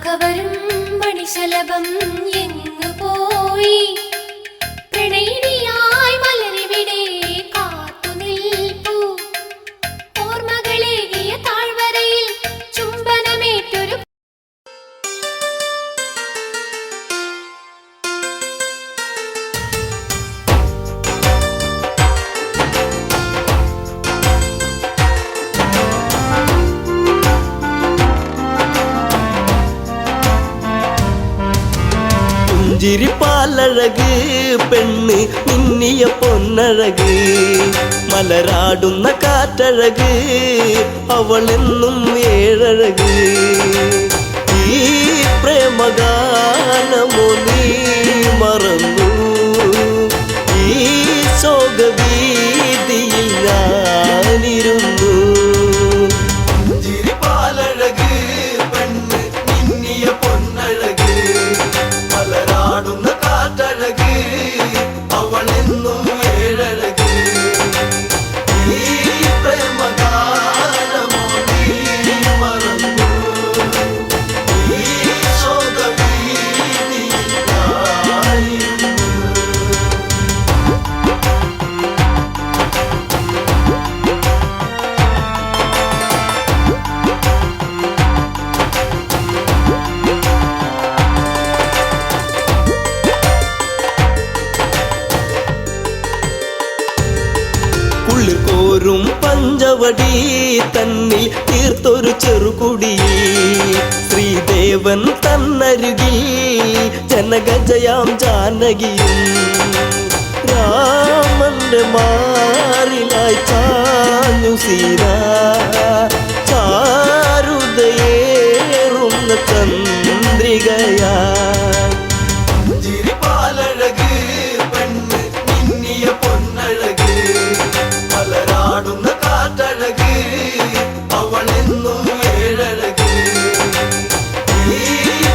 കവരും മണിശലഭം എങ്ങു പോയി പ്രണയിനിയായി മലരിവിടെ കാത്തു നിൽപ്പൂ ഓർമ്മകളേകിയ താഴ്വരയിൽ ചുംബനമേറ്റൊരു പുഞ്ചിരിപ്പാലഴക് പെണ്ണ് മിന്നിയ പൊന്നഴക് മലരാടുന്ന കാറ്റഴക് അവളെന്നും ഏഴഴക് ഈ പ്രേമഗാനമോ നീ മറന്നു ഈ ശോകവീതിയിൽ ഞാനിരുന്നു പുഞ്ചിരിപ്പാലഴക് പെണ്ണ് മിന്നിയ പൊന്നഴക് മലരാടുന്ന കാറ്റഴക് അവളെന്നും ഏഴഴക് ഈ പ്രേമഗാനമോ നീ മറന്നു ഈ ശോകവീതിയിൽ ഞാനിരുന്നു. കോരും പഞ്ചവടി തന്നിൽ തീർത്തൊരു ചെറുകുടി ശ്രീദേവൻ തന്നരുകിൽ ജനഗജയാം ജാനകിയും രാമന്റെ മാറിലായി ചാഞ്ഞു സീത ചാരുതയേറുന്ന ചന്ദ്രികയായി പുഞ്ചിരിപ്പാലഴക് പെണ്ണ് മിന്നിയ പൊന്നഴക് മലരാടുന്ന കാറ്റഴക് അവളെന്നും ഏഴഴക് ഈ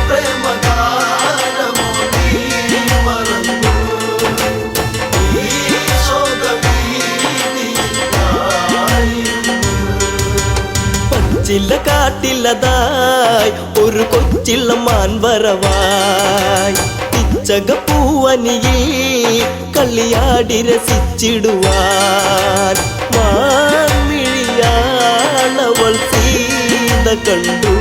പ്രേമഗാനമോ നീ മറന്നു ഈ ശോകവീതിയിൽ ഞാനിരുന്നു. പച്ചില കാട്ടിലതായി ഒരു കൊച്ചിള്ള മാൻവരവായി പിച്ചകപ്പൂവനിയിൽ കളിയാടി രസിച്ചിടുവാൻ മാൻമിഴിയാളവൾ സീത കണ്ടു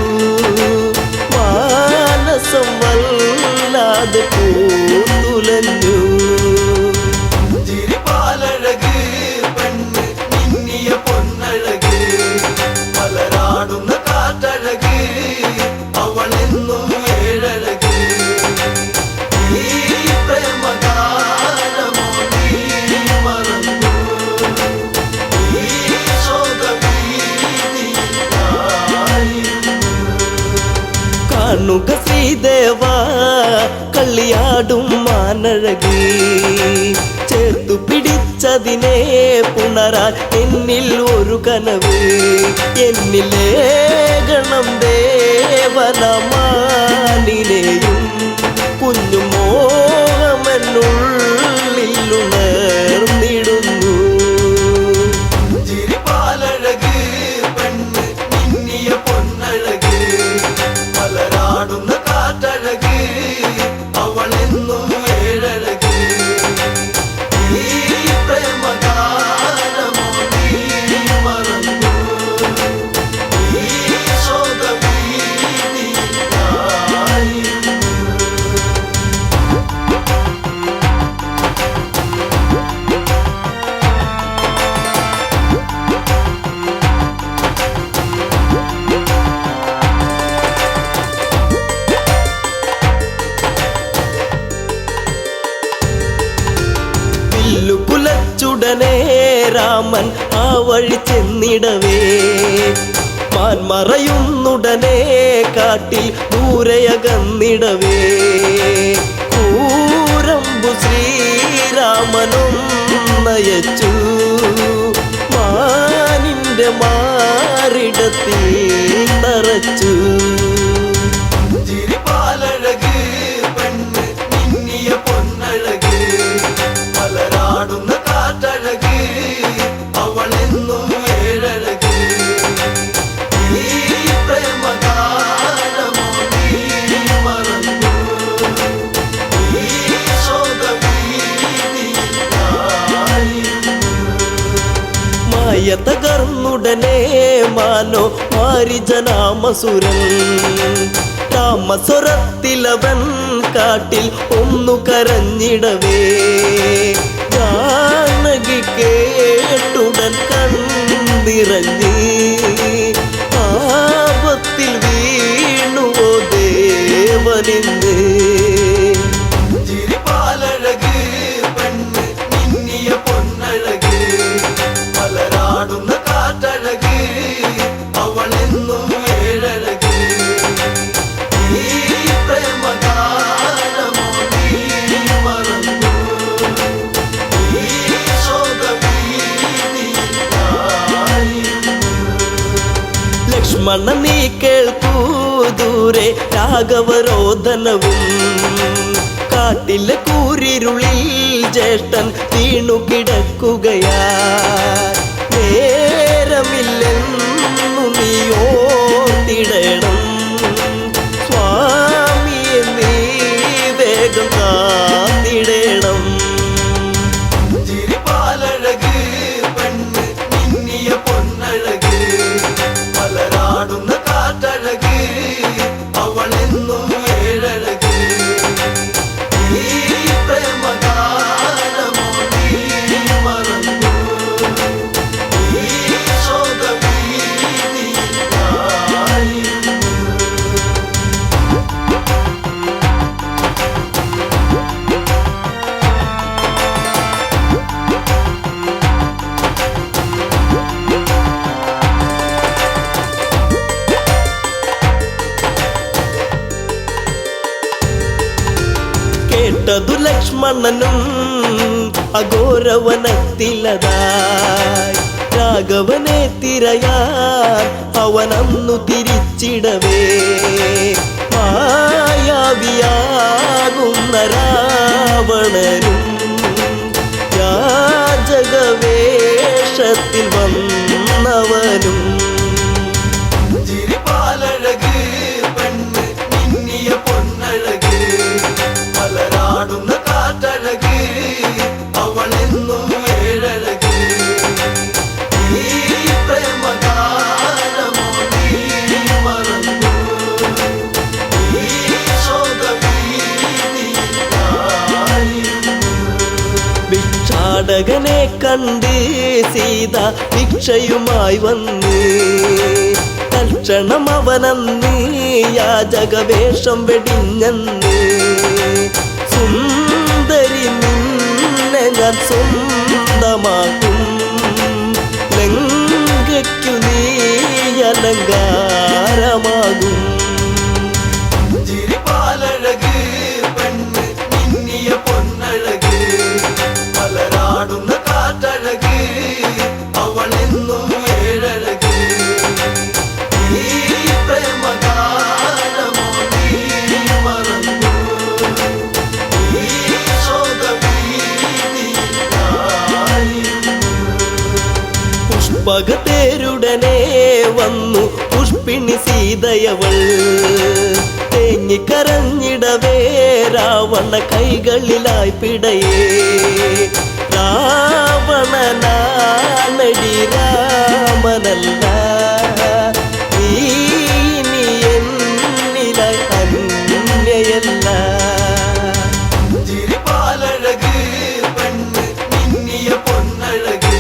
മാനസം വല്ലാതെ പൂത്തുലഞ്ഞു പുഞ്ചിരിപ്പാലഴക് പെണ്ണ് മിന്നിയ പൊന്നഴക് മലരാടുന്ന കാറ്റഴക് അവളെന്നും ഏഴഴക് ഈ പ്രേമഗാനമോ നീ മറന്നു ഈ ശോകവീതിയിൽ ഞാനിരുന്നു. കാണുക ശ്രീദേവ കളിയാടും മാനഴകി ചേർത്തു പിടിച്ചതിനെ പുണരാൻ എന്നിൽ ഒരു കനവ് എന്നിലേ ഗണം ദേവനമാനിനെയും കുഞ്ഞു മോഹമെന്നുള്ളിൽ ഉണർന്നിടുന്നു. പുഞ്ചിരിപ്പാലഴക് പെണ്ണ് മിന്നിയ പൊന്നഴക് മലരാടുന്ന കാറ്റഴക് അവളെന്നും ഏഴഴക് ഈ പ്രേമഗാനമോ നീ മറന്നു ഈ ശോകവീതിയിൽ ഞാനിരുന്നു. കുലച്ചുടനെ രാമൻ ആ വഴി ചെന്നിടവേ മാൻ മറയുന്നുടനെ കാട്ടിൽ ദൂരയകന്നിടവേ കൂരമ്പു ശ്രീരാമനും നയച്ചു മാനിന്റെ മാറിടത്തിൽ തറച്ചു പുഞ്ചിരിപ്പാലഴക് പെണ്ണ് മിന്നിയ പൊന്നഴക് മലരാടുന്ന കാറ്റഴക് അവളെന്നും ഏഴഴക് ഈ പ്രേമഗാനമോ നീ മായ തകർന്നുടനെ മാനോ മാരിജനാമസുരൻ രാമസ്വരത്തിലവൻ കാട്ടിൽ ഒന്നു കരഞ്ഞിടവേ ജാനകി കേട്ടുടൻ കണ്ണിറങ്ങി ആപത്തിൽ വീണുവോ ദേവനിന്ന് ചിരിപ്പാലഴക് പെണ്ണ് മിന്നിയ പൊന്നഴക് മലരാടുന്ന കാറ്റഴക് അവളെന്നും ഏഴഴക് ഈ പ്രേമഗാനമോ നീ മറന്നു ഈ ശോകവീതിയായിരുന്നു. ലക്ഷ്മണ നീ കേൾക്കൂ ദൂരെ രാഘവരോധനവും കാട്ടിലെ കൂരിരുളിൽ ജ്യേഷ്ഠൻ വീണു കിടക്കുകയാ നേരമില്ലെന്നു നീ ഓർത്തിടണം സ്വാമിയെ നീ വേഗം കാത്തിടണം ചിരിപ്പാലഴക് പെണ്ണ് മിന്നിയ പൊന്നഴക് മലരാടുന്ന കാറ്റഴക് അവളെന്നും ഏഴഴക് ഈ പ്രേമഗാനമോ നീ മറന്നു ഈ ശോകവീതിയായിരുന്നു. കേട്ടതു ലക്ഷ്മണനും അഘോരവനത്തിലതായി രാഘവനെ തിരയാൻ അവനന്നു തിരിച്ചിടവേ മായാവിയാകുന്ന രാവണനും യാചകവേഷത്തിൽ വന്നവനും ചിരിപ്പാലഴക് പെണ്ണ് മിന്നിയ പൊന്നഴക് മലരാടുന്ന കാറ്റഴക് അവളെന്നും ഏഴഴക് ഈ പ്രേമഗാനമോ നീ മറന്നു ഈ ശോകവീതിയായിരുന്നു. ഭിക്ഷാടകനെ കണ്ട് സീത ഭിക്ഷയുമായി വന്ന് തൽക്ഷണം അവനന്ന് യാചകവേഷം വെടിഞ്ഞന്ന് സുന്ദരി നിന്നെ ഞാൻ സ്വന്തമാക്കും ലങ്കയ്ക്കു നീ അലങ്കാരമാകും ചിരിപ്പാലഴക് പെണ്ണ് മിന്നിയ പൊന്നഴക് മലരാടുന്ന കാറ്റഴക് അവളെന്നും ഏഴഴക് ഈ പ്രേമഗാനമോ നീ മറന്നു ഈ ശോകവീതിയായിരുന്നു. പുഷ്പകത്തേരുടനെ വന്നു പുഷ്പിണി സീതയവൾ തേങ്ങിക്കരഞ്ഞിടവേ രാവണ കൈകളിലായി പിടയേ രാവണനാണടി രാമനല്ല നീ ഇനി എന്നിലായി അന്യയല്ല ചിരിപ്പാലഴക് പെണ്ണ് മിന്നിയ പൊന്നഴക്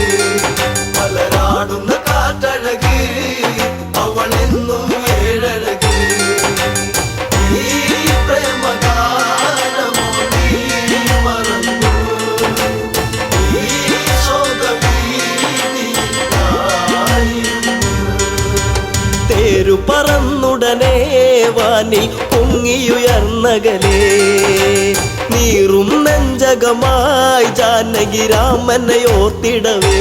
മലരാടുന്ന കാറ്റഴക് അവളെന്നും ഏഴഴക് ഈ പ്രേമഗാനമോ നീ മറന്നു ഈ ശോകവീതിയായിരുന്നു. തേരു പറന്നുടനെ വാനിൽ പൊങ്ങിയുയർന്നകലേ നീറും നെഞ്ചകമായി ജാനകി രാമനെ ഓർത്തിടവേ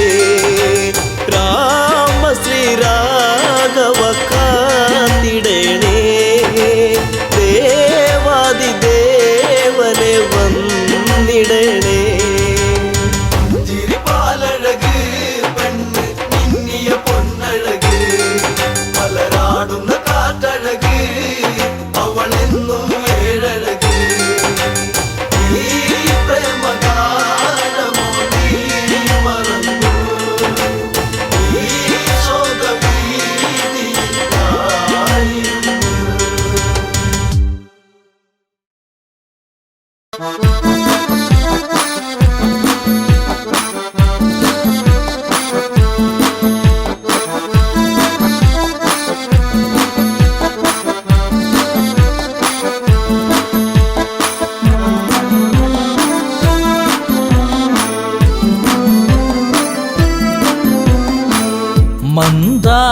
രാമ ശ്രീരാഘവ കാത്തിടേണേ ദേവാദിദേവനെ വന്നിടണേ ചിരിപ്പാലഴക് പെണ്ണ് മിന്നിയ പൊന്നഴക് മലരാടുന്ന കാറ്റഴക് അവളെന്നും ഏഴഴക് ഈ പ്രേമഗാനമോ നീ മറന്നു ഈ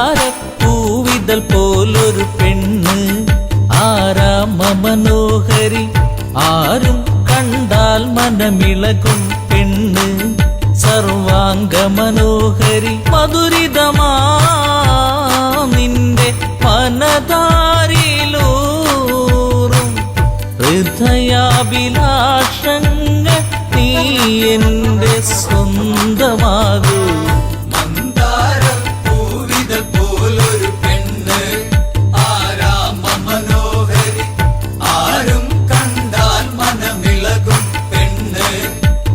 മന്ദാരപ്പൂവിതൽ പോലൊരു പെണ്ണ് ആരാമ മനോഹരി ആരും കണ്ടാൽ മനമിളകും പെണ്ണ് സർവാംഗ മനോഹരി മധുരിതമാ നിന്റെ മനതാരിലൂറും ഹൃദയാഭിലാഷങ്ങൾ നീ എന്റെ സ്വന്തമാകൂ മന്ദാരപ്പൂവിതൽ പോലൊരു പെണ്ണ് ആരാമ മനോഹരി ആരും കണ്ടാൽ മനമിളകും പെണ്ണ്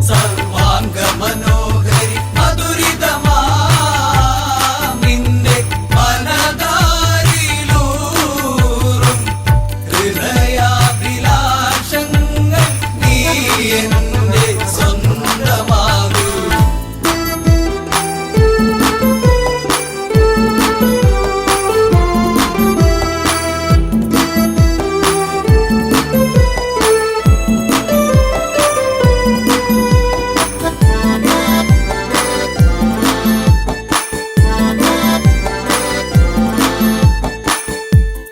സർവാംഗ മനോഹരി മധുരിതമാ നിന്റെ മനതാരിലൂറും ഹൃദയാഭിലാഷങ്ങൾ നീ എന്റെ സ്വന്തമാകൂ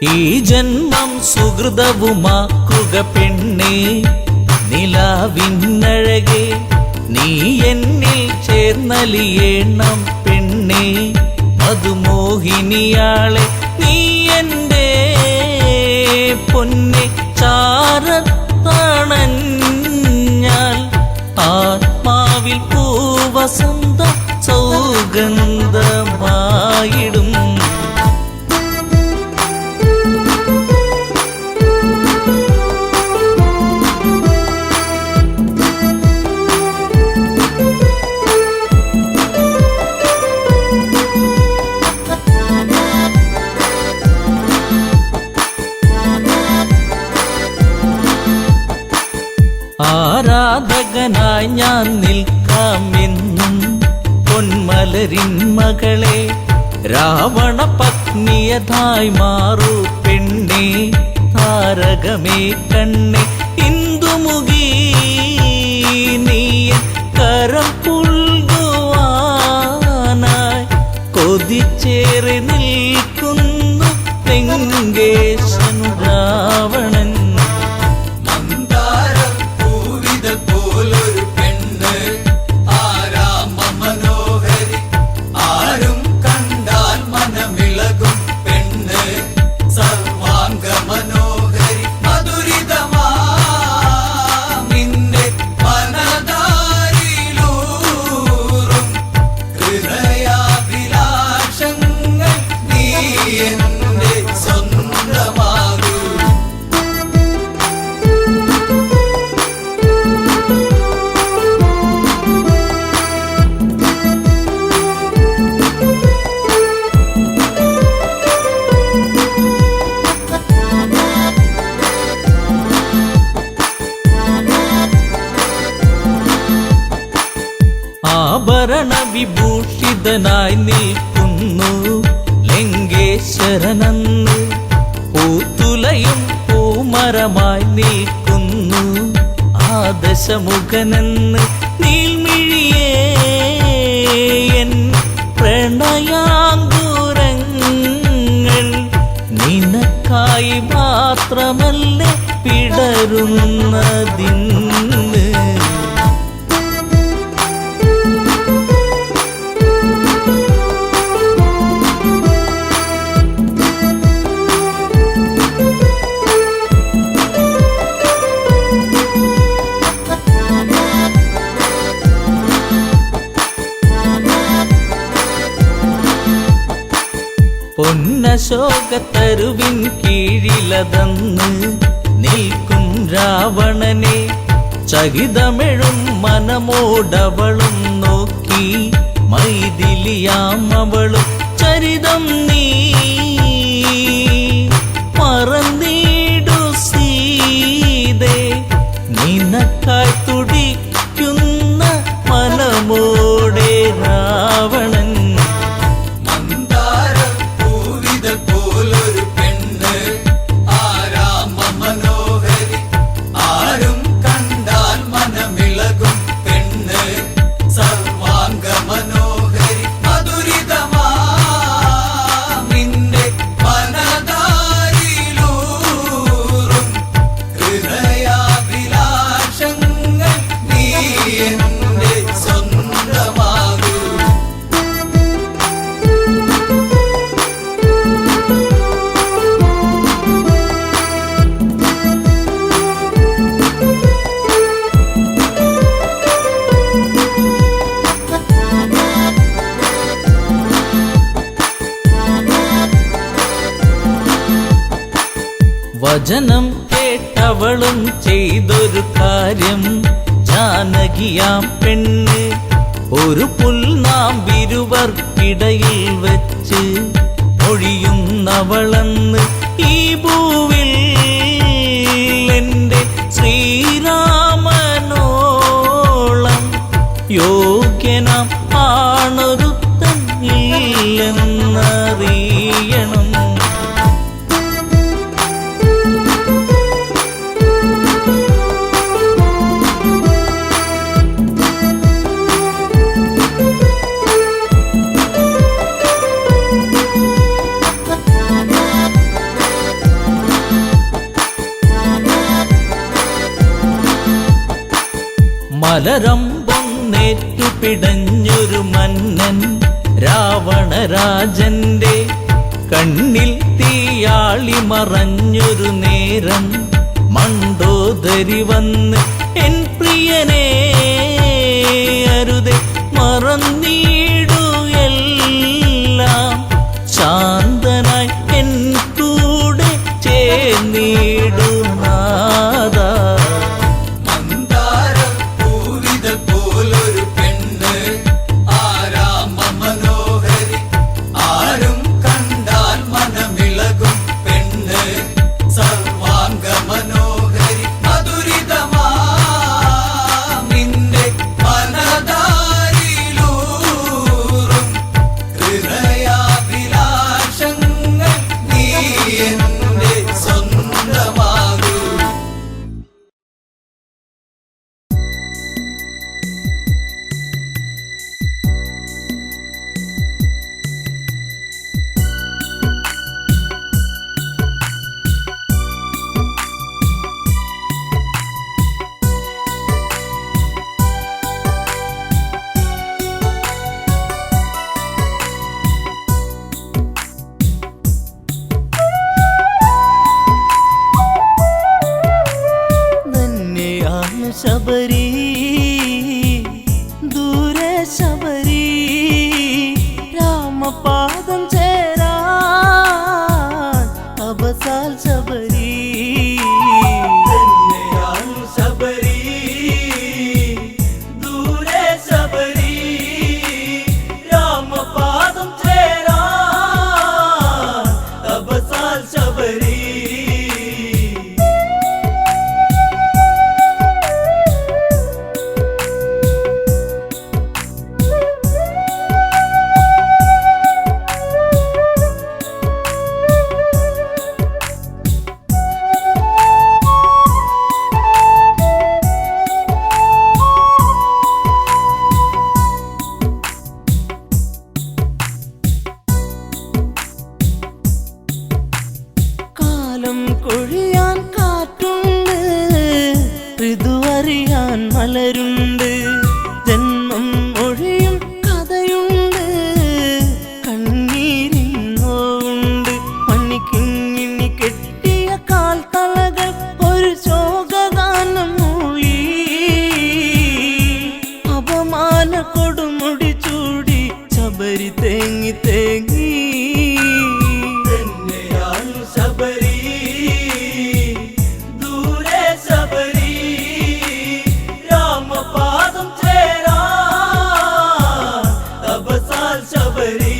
ഈ ജന്മം സുഹൃതവുമാക്കുക പെണ്ണേ നിലാവിന്നഴകെ നീ എന്നിൽ ചേർന്നലിയേണം പെണ്ണേ മധുമോഹിനിയാളെ നീ എൻ്റെ പൊന്നെ ചാരത്തണഞ്ഞാൽ ആത്മാവിൽ പൂവസന്ത സൗഗന്ധമായിടും ആരാധകനായി ഞാൻ നിൽക്കാമെന്നും പൊന്മലരിൻ മകളെ രാവണ പത്നിയതായി മാറൂ പെണ്ണേ താരകമേ കണ്ണേ ഇന്ദുമുഖി നീ കരം പുൽകുവാനായി കൊതിച്ചേറി നിൽക്കുന്നു ലങ്കേശൻ രാവണൻ മന്ദാരപ്പൂവിതൽ പോലൊരു പെണ്ണ് ആരാമ മനോഹരി ആരും കണ്ടാൽ മനമിളകും പെണ്ണ് സർവാംഗ മനോഹരി മധുരിതമാ നിന്റെ മനതാരിലൂറും ഹൃദയാഭിലാഷങ്ങൾ നീ എന്റെ സ്വന്തമാകൂ ആഭരണ വിഭൂഷിതനായി നിൽക്കുന്നു ലങ്കേശ്വരനന്ന് പൂത്തുലയും പൂമരമായി നിൽക്കുന്നു ആദശമുഖനെന്ന് നീൽമിഴിയേ എൻ പ്രണയാങ്കുരങ്ങൾ നിനക്കായി മാത്രമല്ലേ പിടരുന്നതിന്ന് പൊന്നശോകത്തരുവിൻ കീഴിലതന്ന് നിൽക്കും രാവണനെ ചകിതമെഴും മനമോടവളും നോക്കി മൈഥിലിയാം അവളും ചരിതം നീ മറന്നീടു സീതേ നിനക്കായി തുടിക്കുന്ന മനമോടെ രാവണൻ മന്ദാരപ്പൂവിതൽ പോലൊരു പെണ്ണ് ആരാമ മനോഹരി ആരും കണ്ടാൽ മനമിളകും പെണ്ണ് സർവാംഗ മനോഹരി മധുരിതമാ വചനം കേട്ടവളും ചെയ്തൊരു കാര്യം, ജാനകിയാം പെണ്ണ് ഒരു പുൽനാമ്പിരുവർക്കിടയിൽ വെച്ച് ഒഴിയുന്നവളെന്ന് ഈ ഭൂവിൽ എൻ്റെ ശ്രീരാമനോളം യോഗ്യനാം ആണൊരുത്തൻ ഇല്ലെന്നറിയണം. മലരമ്പൊന്നേറ്റു പിടഞ്ഞൊരു മന്നൻ രാവണരാജന്റെ കണ്ണിൽ തീയാളി മറഞ്ഞൊരു നേരം, മണ്ടോദരി വന്ന് എൻ പ്രിയനെ അരുതേ മറന്നീടു എല്ലാം, ശാന്തനായി എൻ കൂടെ ചേർന്നിടു നാദാ. ശബരി ദൂരെ ശബരി രാമപാദം ചേരാൻ അബസാൽ ശബരി. ശബരി ദൂരെ ശബരി രാമപാദം ചേരാൻ അബസാൽ ശബരി. കൊഴിയാൻ കാറ്റുണ്ട്, ഋതുവറിയാൻ മലരുണ്ട്, ജന്മം ഒഴിയും കഥയുണ്ട്, കണ്ണീരിന്നോണ്ട് മണ്ണിക്കിങ്ങിണി കെട്ടിയ കാൽത്തളകൾ ഒരു ശോകഗാനം മൂളി, അപമാന കൊടുമുടി ചൂടി ശബരി തേങ്ങി തേങ്ങി. ശബരി ദൂരെ ശബരി രാമപാദം ചേരാൻ അബസാൽ ശബരി.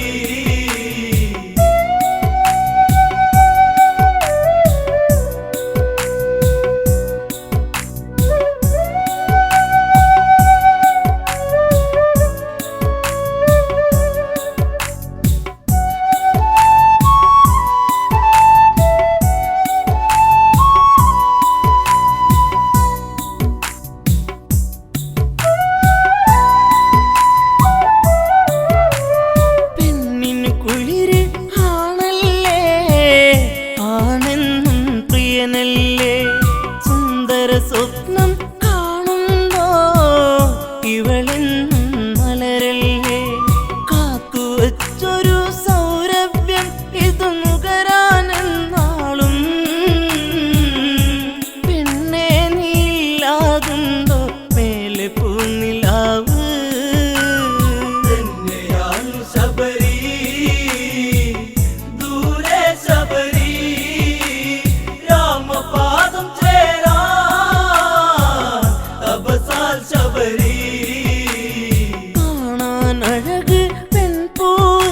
കാണാനഴക് പെൺപൂവ്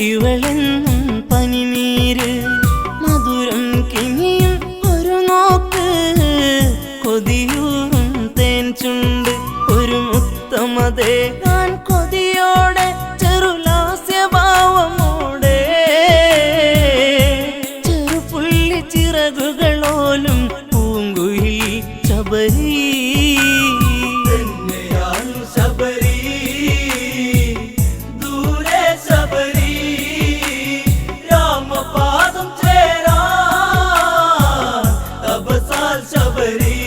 ഇവളെന്നും പനിനീര് മധുരം കിനിയും ഒരു നോക്ക് കൊതിയൂറും തേൻ ചുണ്ട് ഒരു മുത്തമതേ ഞാൻ കൊതിയോടെ ചെറുലാസ്യഭാവമോടെ ചെറുപുള്ളി ചിറകുകളോലും പൂങ്കുയിൽ ശബരി തന്നെയാണ് ശബരി ദൂരെ ശബരി രാമപാദം ചേരാൻ തപസാൽ ശബരി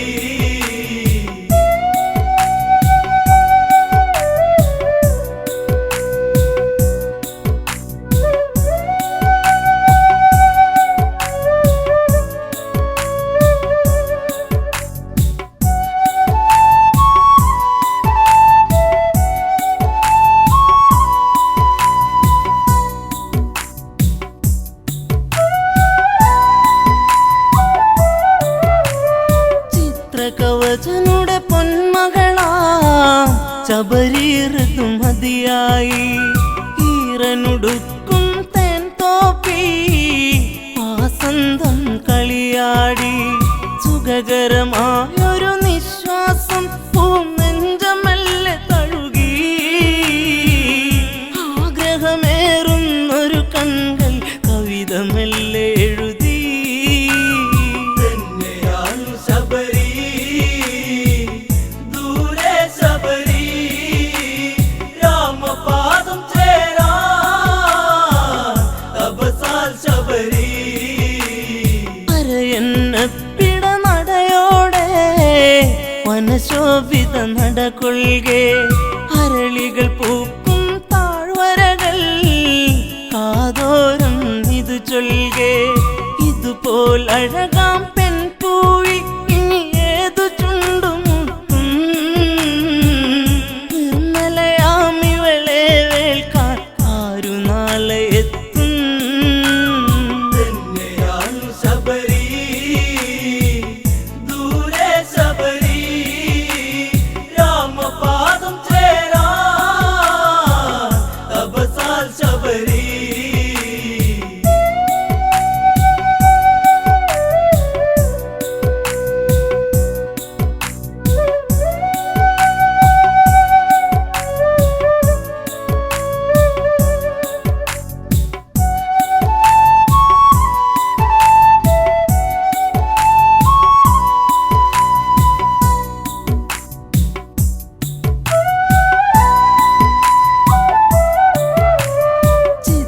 ചിത്രകവചനുടെ പൊന്മകളാം ശബരി ഋതുമതിയായി ഈറനുടുക്കും തേൻ തോപ്പി വാസന്തം കളിയാടി സുഖകരമായൊരു നിശ്വാസം പൂനെഞ്ചമെല്ലെ തഴുകി ആഗ്രഹമേറുന്നൊരു കണ്ണുകൾ കവിത മെല്ലെ എഴുതി തന്നെയാണ് ശബരി ദൂരെ ശബരി രാമപാദം ചേരാൻ തപസാൽ ശബരി അരയന്നപ്പിട നടയോടെ വനശോഭിത നടകൊള്ളുകെ അരളികൾ പൂക്കും താഴ്വരകൾ കാതോരം ഇത് ചൊല്ലുകെ ഇതുപോൽ അഴകാം പെൺപൂവി ഇനി ഏതു ചുണ്ടുമുട്ടും നിർമ്മലയാമിവളെ വേൽക്കാൻ ആരു നാളെ എത്തും തന്നെയാണ് ശബരി ദൂരെ ശബരി രാമപാദം ചേരാൻ തപസാൽ ശബരി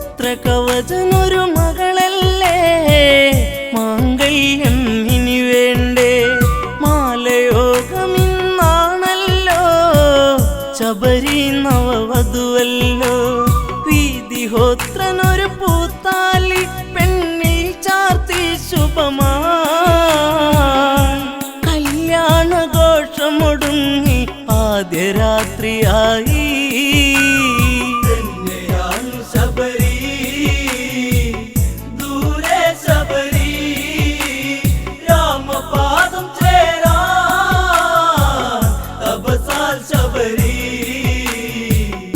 ചിത്രകവചനൊരു മകളല്ലേ മാംഗല്യം ഇനി വേണ്ടേ മാലയോഗമിന്നാണല്ലോ ശബരി നവവധുവല്ലോ വീതിഹോത്രനൊരു പൂത്താലി പെണ്ണിൽ ചാർത്തി ശുഭമാ കല്യാണഘോഷമൊടുങ്ങി ആദ്യ രാത്രിയായി തന്നെയാണ് ശബരി ദൂരെ ശബരി രാമപാദം ചേരാൻ തപസാൽ ശബരി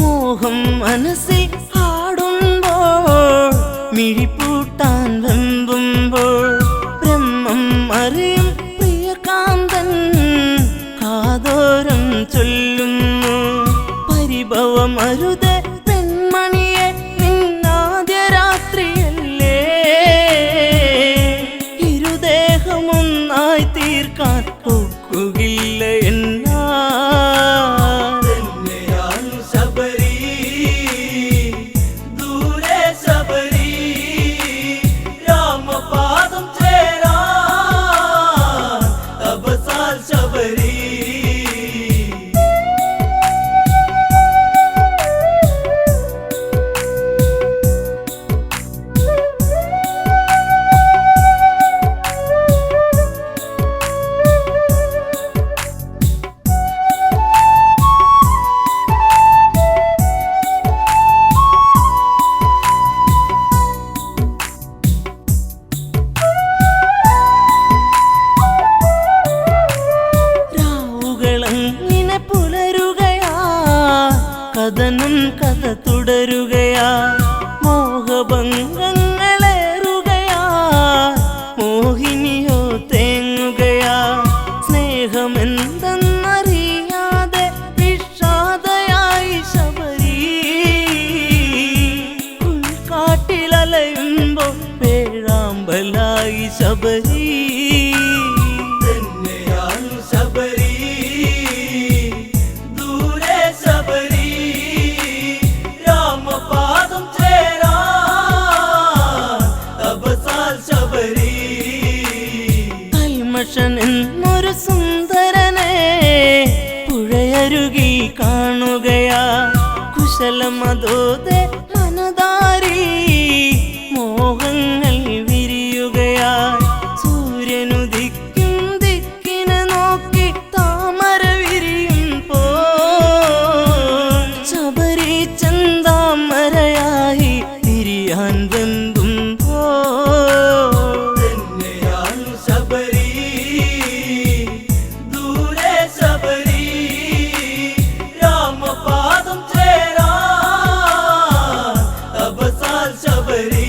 മോഹം മനസ്സിൽ ആടുമ്പോൾ മിഴിപ്പൂട്ടാൻ വെമ്പുമ്പോൾ ബ്രഹ്മം അറിയും പ്രിയകാന്തൻ കാതോരം ചൊല്ലുന്നു പരിഭവമരുത് പെൺമണിയെ നിന്നാദ്യ രാത്രിയല്ലേ ഇരുദേഹമൊന്നായി തീർക്കാൻ ഒക്കുകയില്ല എന്നാ തന്നെയാണ് ശബരി ദൂരെ ശബരി രാമപാദം ചേരാൻ തപസാൽ ശബരി തുടരാനും കഥ തുടരുകയാ, മോഹഭംഗങ്ങളേറുകയാ, മോഹിനിയോ തേങ്ങുകയാ, സ്നേഹമെന്തെന്നറിയാതെ വിഷാദയായി ശബരി. ഉൾക്കാട്ടിലലയുമ്പോ വേഴാമ്പലായി ശബരി. തന്നെയാണ് ശബരി, ദൂരെ ശബരി, രാമപാദം ചേരാൻ തപസാൽ ശബരി. കൽമഷൻ എന്നൊരു സുന്ദരനെ പുഴയരുകി കാണുകയാ, കുശലമതോതെ മനതാരി മോഹങ്ങൾ വിരിയുകയാ. സൂര്യനുദിക്കും ദിക്കിനെ നോക്കി താമര വിരിയും പോ ശബരി ചെന്താമരയായി തിരിയാൻ വെന്തും പോ. തന്നെയാണ് ശബരി, ദൂരെ ശബരി, രാമപാദം ചേരാൻ തപസാൽ ശബരി.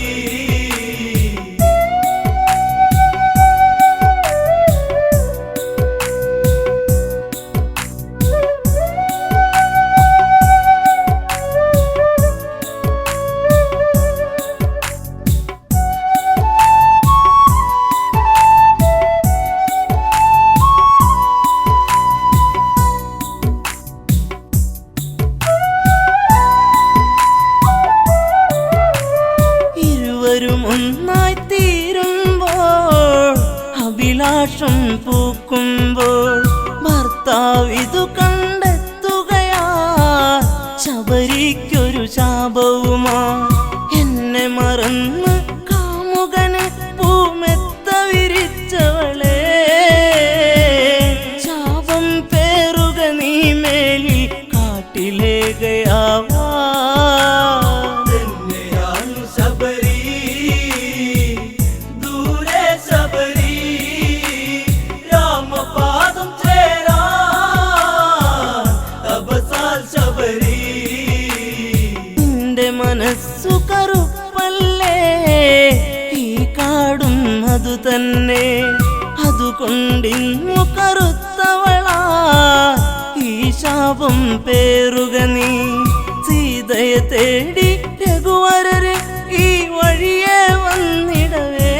ഇരുവരും ഒന്നായി തീരുമ്പോൾ, അഭിലാഷം പൂക്കുമ്പോൾ, ഭർത്താവിതു കണ്ടെത്തുകയാ ശബരിക്കൊരു ശാപവുമാ. എന്നെ മറന്ന് കാമുകന് പൂമെത്ത വിരിച്ചവളെ, ശാപം പേറുക നീ മേലിൽ കാട്ടിലേകയാവാ. തന്നെയാണ് ശബരി, ദൂരെ ശബരി, രാമപാദം ചേരാൻ തപസാൽ ശബരി. നിന്റെ മനസ്സു കറുപ്പല്ലേ, ഈ കാടും അതു തന്നെ, അതുകൊണ്ടിന്നു കറുത്തവളാ ഈ ശാപം പേറുക നീ. സീതയെ തേടി രഘുവരര് ഈ വഴിയെ വന്നിടവേ,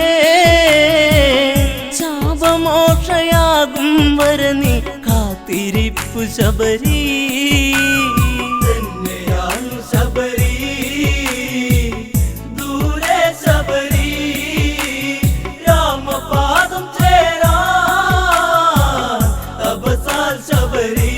ശാപമോക്ഷയാകും വര നീ കാത്തിരിപ്പു ശബരി. തന്നെയാണ് ശബരി, ദൂരെ ശബരി, രാമപാദം ചേരാൻ തപസാൽ ശബരി.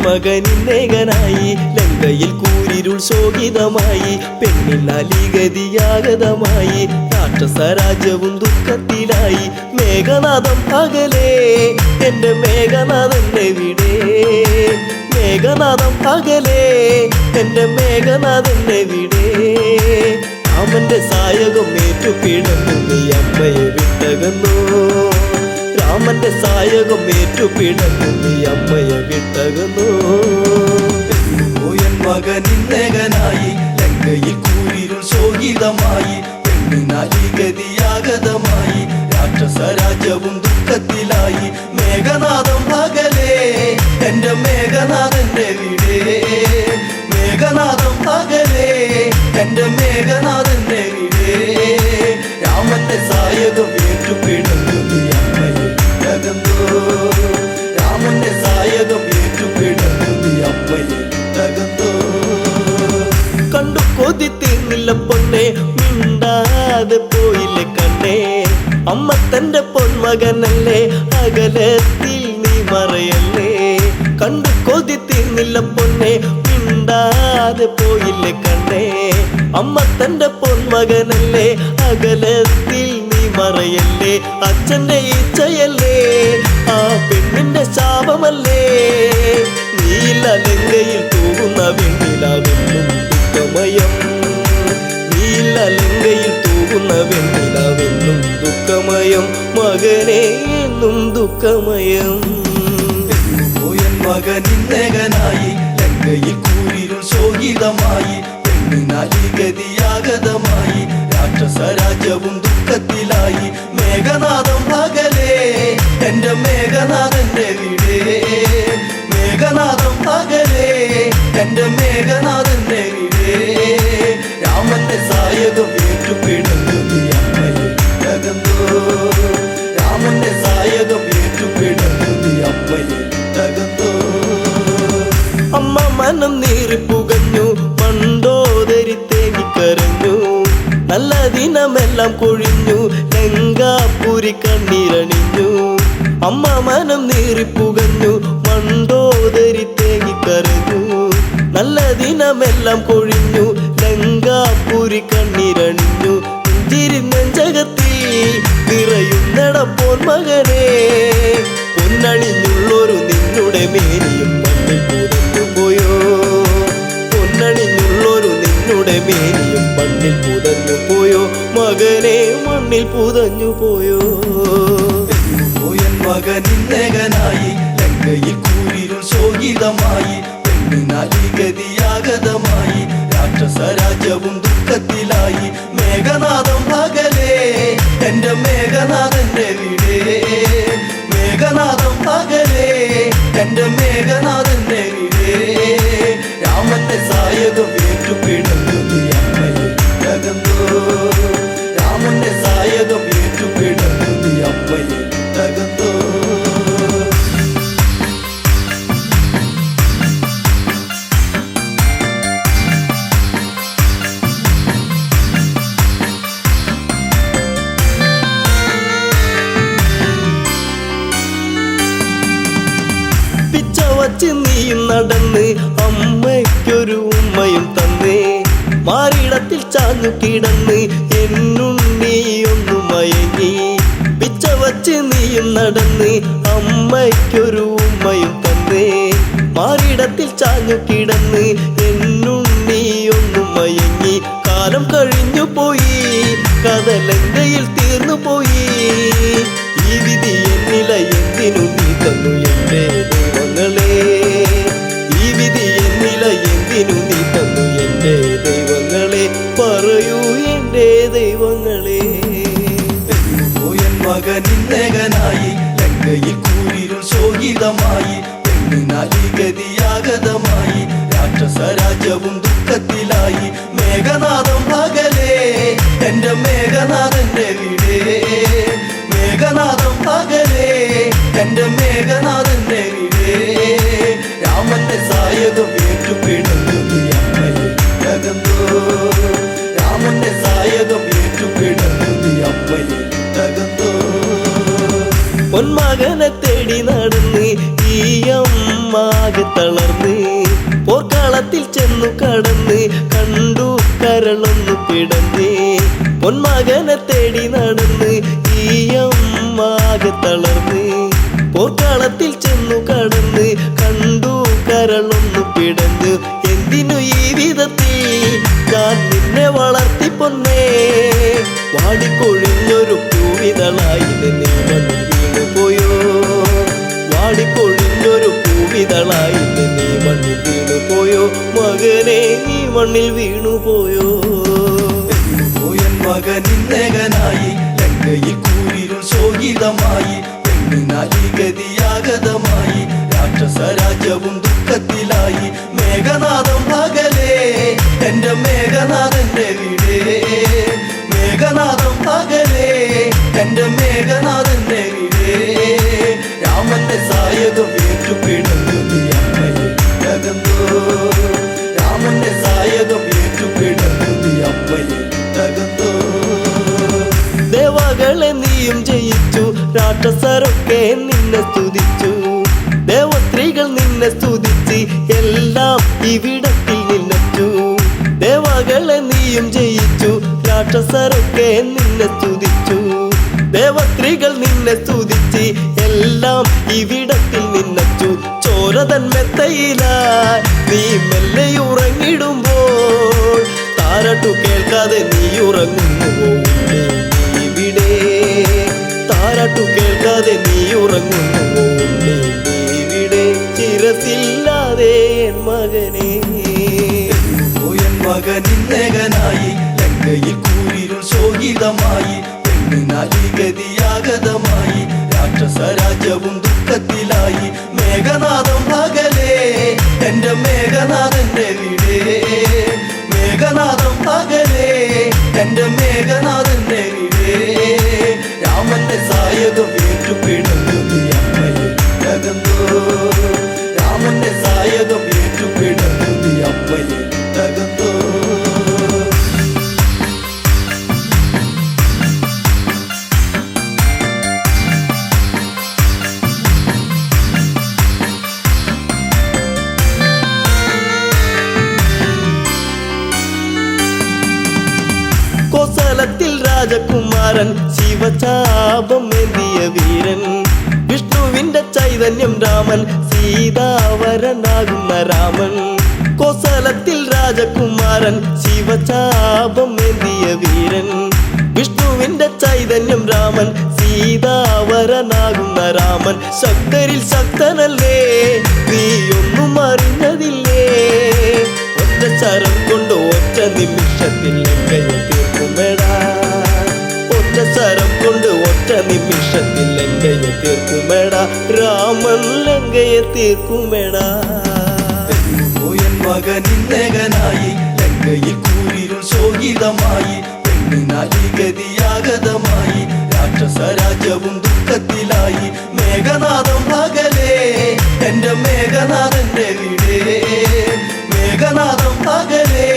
പൊന്മകനിന്നേകനായി ലങ്കയിൽ കൂരിരുൾ ശോകിതമായി പെണ്ണിനാലിഗതിയാഗതമായി രാക്ഷസരാജ്യവും ദുഃഖത്തിലായി മേഘനാഥം അകലേ എന്റെ മേഘനാഥൻ എവിടെ മേഘനാഥം അകലേ എന്റെ മേഘനാഥൻ എവിടെ രാമന്റെ സായകം ഏറ്റുപിടന്നു നീ അമ്മയെ വിട്ടകന്നു രാമന്റെ സായകം ഏറ്റുപിടന്നു നീ അമ്മയെ വിട്ടകന്നു പോയൻ മകനിന്നേകനായി ലങ്കയിൽ കൂരിരുൾ ശോകിതമായി പെണ്ണിനാലിഗതിയാഗതമായി രാക്ഷസരാജ്യവും ദുഃഖത്തിലായി മേഘനാഥം അകലേ എന്റെ മേഘനാഥൻ എവിടെ മേഘനാഥം അകലേ എന്റെ മേഘനാഥൻ എവിടെ രാമന്റെ സായകം ഏറ്റുപിടന്നു നീ അമ്മയെ വിട്ടകന്നു രാമന്റെ സായകം ഏറ്റുപിടന്നു നീ അമ്മയെ വിട്ടകന്നു കണ്ടു കൊതി തീർന്നില്ല പൊന്നെ മിണ്ടാതെ പോയില്ലേ കണ്ണേ അമ്മ തന്റെ പൊന്മകനല്ലേ അകലത്തിൽ നീ മറയല്ലേ കണ്ടു കൊതി തീർന്നില്ല പൊന്നെ മിണ്ടാതെ പോയില്ലേ കണ്ണേ അമ്മ തന്റെ പൊന്മകനല്ലേ അകലത്തിൽ നീ മറയല്ലേ അച്ഛന്റെ ഇച്ഛയല്ലേ ആ പെണ്ണിന്റെ ശാപമല്ലേ നീല ലങ്കയിൽ തൂകുന്ന വെണ്ണിലാവെന്നും ദുഃഖമയം നീല ലങ്കയിൽ തൂകുന്ന വെണ്ണിലാവെന്നും ദുഃഖമയം മകനെ എന്നും ദുഃഖമയം പോയൻ മകനിന്നേകനായി ലങ്കയിൽ കൂരിരുൾ ശോകിതമായി പെണ്ണിനാലിഗതിയാഗതമായി രാക്ഷസരാജ്യവും ദുഃഖത്തിലായി മേഘനാഥം അകലേ എന്റെ മേഘനാഥൻ എവിടെ മേഘനാഥം അകലേ എന്റെ മേഘനാഥൻ എവിടെ രാമന്റെ സായകം ഏറ്റുപിടന്നു നീ അമ്മയെ വിട്ടകന്നു രാമന്റെ സായകം ഏറ്റുപിടന്നു നീ അമ്മയെ വിട്ടകന്നു അമ്മ മനം നീറിപ്പുകഞ്ഞു പണ്ടോദരി തേങ്ങിക്കരഞ്ഞു നല്ല ദിനമെല്ലാം കൊഴിഞ്ഞു ലങ്കാപുരി കണ്ണീരണിഞ്ഞു അമ്മ മനം നീറിപ്പുകഞ്ഞു മണ്ടോദരി തേങ്ങിക്കരഞ്ഞു നല്ല ദിനമെല്ലാം കൊഴിഞ്ഞു ലങ്കാപുരി കണ്ണീരണിഞ്ഞു നെഞ്ചകത്തിൽ നിറയുന്നട പൊന്മകനെ പൊന്നണിഞ്ഞുള്ളൊരു നിന്നുടെ മേനിയും മണ്ണിൽ പുതഞ്ഞു പോയോ പൊന്നണിഞ്ഞുള്ളൊരു നിന്നുടെ മേനിയും മണ്ണിൽ പുതഞ്ഞു പോയോ മകനെ മണ്ണിൽ പുതഞ്ഞു പോയോ പോയൻ മകനിന്നേകനായി ലങ്കയിൽ കൂരിരുൾ ശോകിതമായി പെണ്ണിനാലിഗതിയാഗതമായി രാക്ഷസരാജ്യവും ദുഃഖത്തിലായി മേഘനാഥം അകലേ എന്റെ മേഘനാഥൻ എവിടെ മേഘനാഥം അകലേ എന്റെ മേഘനാഥൻ എവിടെ രാമന്റെ സായകം ഏറ്റുപിടന്നു നീ അമ്മയെ വിട്ടകന്നു രാമന്റെ സായകം ഏറ്റുപിടന്നു നീ അമ്മയെ വിട്ടകന്നു വച്ച് നീയും നടന്ന് അമ്മയ്ക്കൊരു ഉമ്മയും തന്നേ മാറിടത്തിൽ ചാഞ്ഞു കിടന്ന് എന്നുണ്ണിയൊന്നു മയങ്ങി പിച്ച വച്ച് നീയും നടന്ന് അമ്മയ്ക്കൊരു ഉമ്മയും തന്നേ മാറിടത്തിൽ ചാഞ്ഞു കിടന്ന് എന്നുണ്ണിയൊന്നു മയങ്ങി കാലം കഴിഞ്ഞു പോയി കഥലങ്കയിൽ തീർന്നു പോയി ഈ വിധി എന്നില എന്തിനു നീ തന്നു എന്റെ ദൈവങ്ങളെ ഈ വിധി എന്നില എന്തിനു നീ തന്നു എന്റെ ദൈവങ്ങളെ പറയൂ എന്റെ ദൈവങ്ങളെ പോയൻ മകനിന്നേകനായി ലങ്കയിൽ കൂരിരുൾ ശോകിതമായി പെണ്ണിനാലിഗതിയാഗതമായി രാക്ഷസരാജ്യവും ദുഃഖത്തിലായി മേഘനാഥം അകലേ എന്റെ മേഘനാഥൻ എവിടെ മേഘനാഥം അകലേ എന്റെ മേഘനാഥൻ എവിടെ രാമന്റെ സായകം ഏറ്റുപിടന്നു നീ അമ്മയെ വിട്ടകന്നു രാമന്റെ സായകം ഏറ്റുപിടന്നു നീ അമ്മയെ വിട്ടകന്നു പൊന്മകനെ തേടി നടന്ന് ഈ അമ്മാകെ തള തളർന്ന് പോർക്കളത്തിൽ ചെന്നു കടന്ന് കണ്ടു കരളൊന്നു പിടഞ്ഞ് പൊന്മകനെ തേടി നടന്ന് ഈ അമ്മാകെ തളർന്ന് പോർക്കളത്തിൽ ചെന്നു കടന്ന് കണ്ടു കരളൊന്നു പിടഞ്ഞ് എന്തിനു ഈ വിധത്തിൽ ഞാൻ നിന്നെ വളർത്തി പൊന്നേ വാടിക്കൊഴിഞ്ഞൊരു പൂവിതളായി നീ മണ്ണിൽ വീണുപോയോ വാടിക്കൊഴിഞ്ഞൊരു പൂവിതളായി നീ മണ്ണിൽ വീണുപോയോ മകനെ നീ മണ്ണിൽ വീണുപോയോ പോയൻ മകനിന്നേകനായി ലങ്കയിൽ കൂരിരുൾ ശോകിതമായി പെണ്ണിനാലി ഗതിയാഗതമായി രാക്ഷസ രാജ്യവും ദുഃഖത്തിലായി മേഘനാഥം പകലേ എന്റെ മേഘനാഥന്റെ വീടേ മേഘനാഥം പകലേ എന്റെ മേഘനാഥന്റെ വീടേ രാമന്റെ സായകം ഏറ്റുപിടന്നു നീ അമ്മയെ തകർന്നോ രാമന്റെ സായകം ഏറ്റുപിടന്നു നീ അമ്മയെ തകർന്നോ ദേവകളെ നീയും ജയിച്ചു രാക്ഷസരൊക്കെ നിന്നെ സ്തുതിച്ചു ദേവസ്ത്രീകൾ നിന്നെ സ്തുതിച്ച് എല്ലാം ഇവിടത്തിൽ നിന്നെച്ചു ദേവകളെ നീയും ജയിച്ചു രാക്ഷസരൊക്കെ നിന്നെ സ്തുതിച്ചു ദേവസ്ത്രീകൾ നിന്നെ സ്തുതിച്ച് എല്ലാം ഇവിടത്തിൽ നിന്നെച്ചു ചോരതൻ മെത്തയിലായി നീ മെല്ലെ ഉറങ്ങിടുമ്പോൾ താരാട്ടു കേൾക്കാതെ നീ ഉറങ്ങുന്നുവോ ഇവിടെ താരാട്ടു കേൾക്കാതെ നീ ഉറങ്ങുന്നുവോ ഇവിടെ ചിരസില്ലാതെ എൻ മകനെ പോയൻ മകനിന്നേകനായി ലങ്കയിൽ കൂരിരുൾ ശോകിതമായി പെണ്ണിനാലി ഗതിയാഗതമായി രാക്ഷസ രാജ്യവും ദുഃഖത്തിലായി മേഘനാഥം പകലേ എന്റെ മേഘനാഥന്റെ വീടേ മേഘനാഥം പകലേ എന്റെ മേഘനാഥന്റെ വീടേ രാമന്റെ സായകം ഏറ്റുപിടന്നു നീ അമ്മയെ തകർന്നോ രാമന്റെ സായകം ഏറ്റുപിടന്നു നീ അമ്മയെ തകർന്നോ കോസലത്തിൽ രാജകുമാരൻ ശിവചാപം ഏന്തിയ വീരൻ വിഷ്ണുവിന്റെ ചൈതന്യം രാമൻ സീതാവരനാകുന്ന രാമൻ കോസലത്തിൽ രാജകുമാരൻ ശിവചാപം ഏന്തിയ വീരൻ വിഷ്ണുവിന്റെ ചൈതന്യം രാമൻ സീതാവരനാകുന്ന രാമൻ ശക്തരിൽ ശക്തനല്ലേ നീ ഒന്നും അറിഞ്ഞതില്ലേ ഒറ്റ ശരം കൊണ്ട് ഒറ്റ നിമിഷത്തിൽ ലങ്കയെ തീർക്കുമെടാ ഒറ്റ ശരം കൊണ്ട് ഒറ്റ നിമിഷത്തിൽ ലങ്കയെ തീർക്കുമെടാ രാമൻ ലങ്കയെ തീർക്കുമെടാ പോയൻ മകനിന്നേകനായി ലങ്കയിൽ കൂരിരുൾ ശോകിതമായി പെണ്ണിനാലി ഗതിയാഗതമായി രാക്ഷസ രാജ്യവും ദുഃഖത്തിലായി മേഘനാഥം പകലേ എന്റെ മേഘനാഥന്റെ വീടേ മേഘനാഥം പകലേ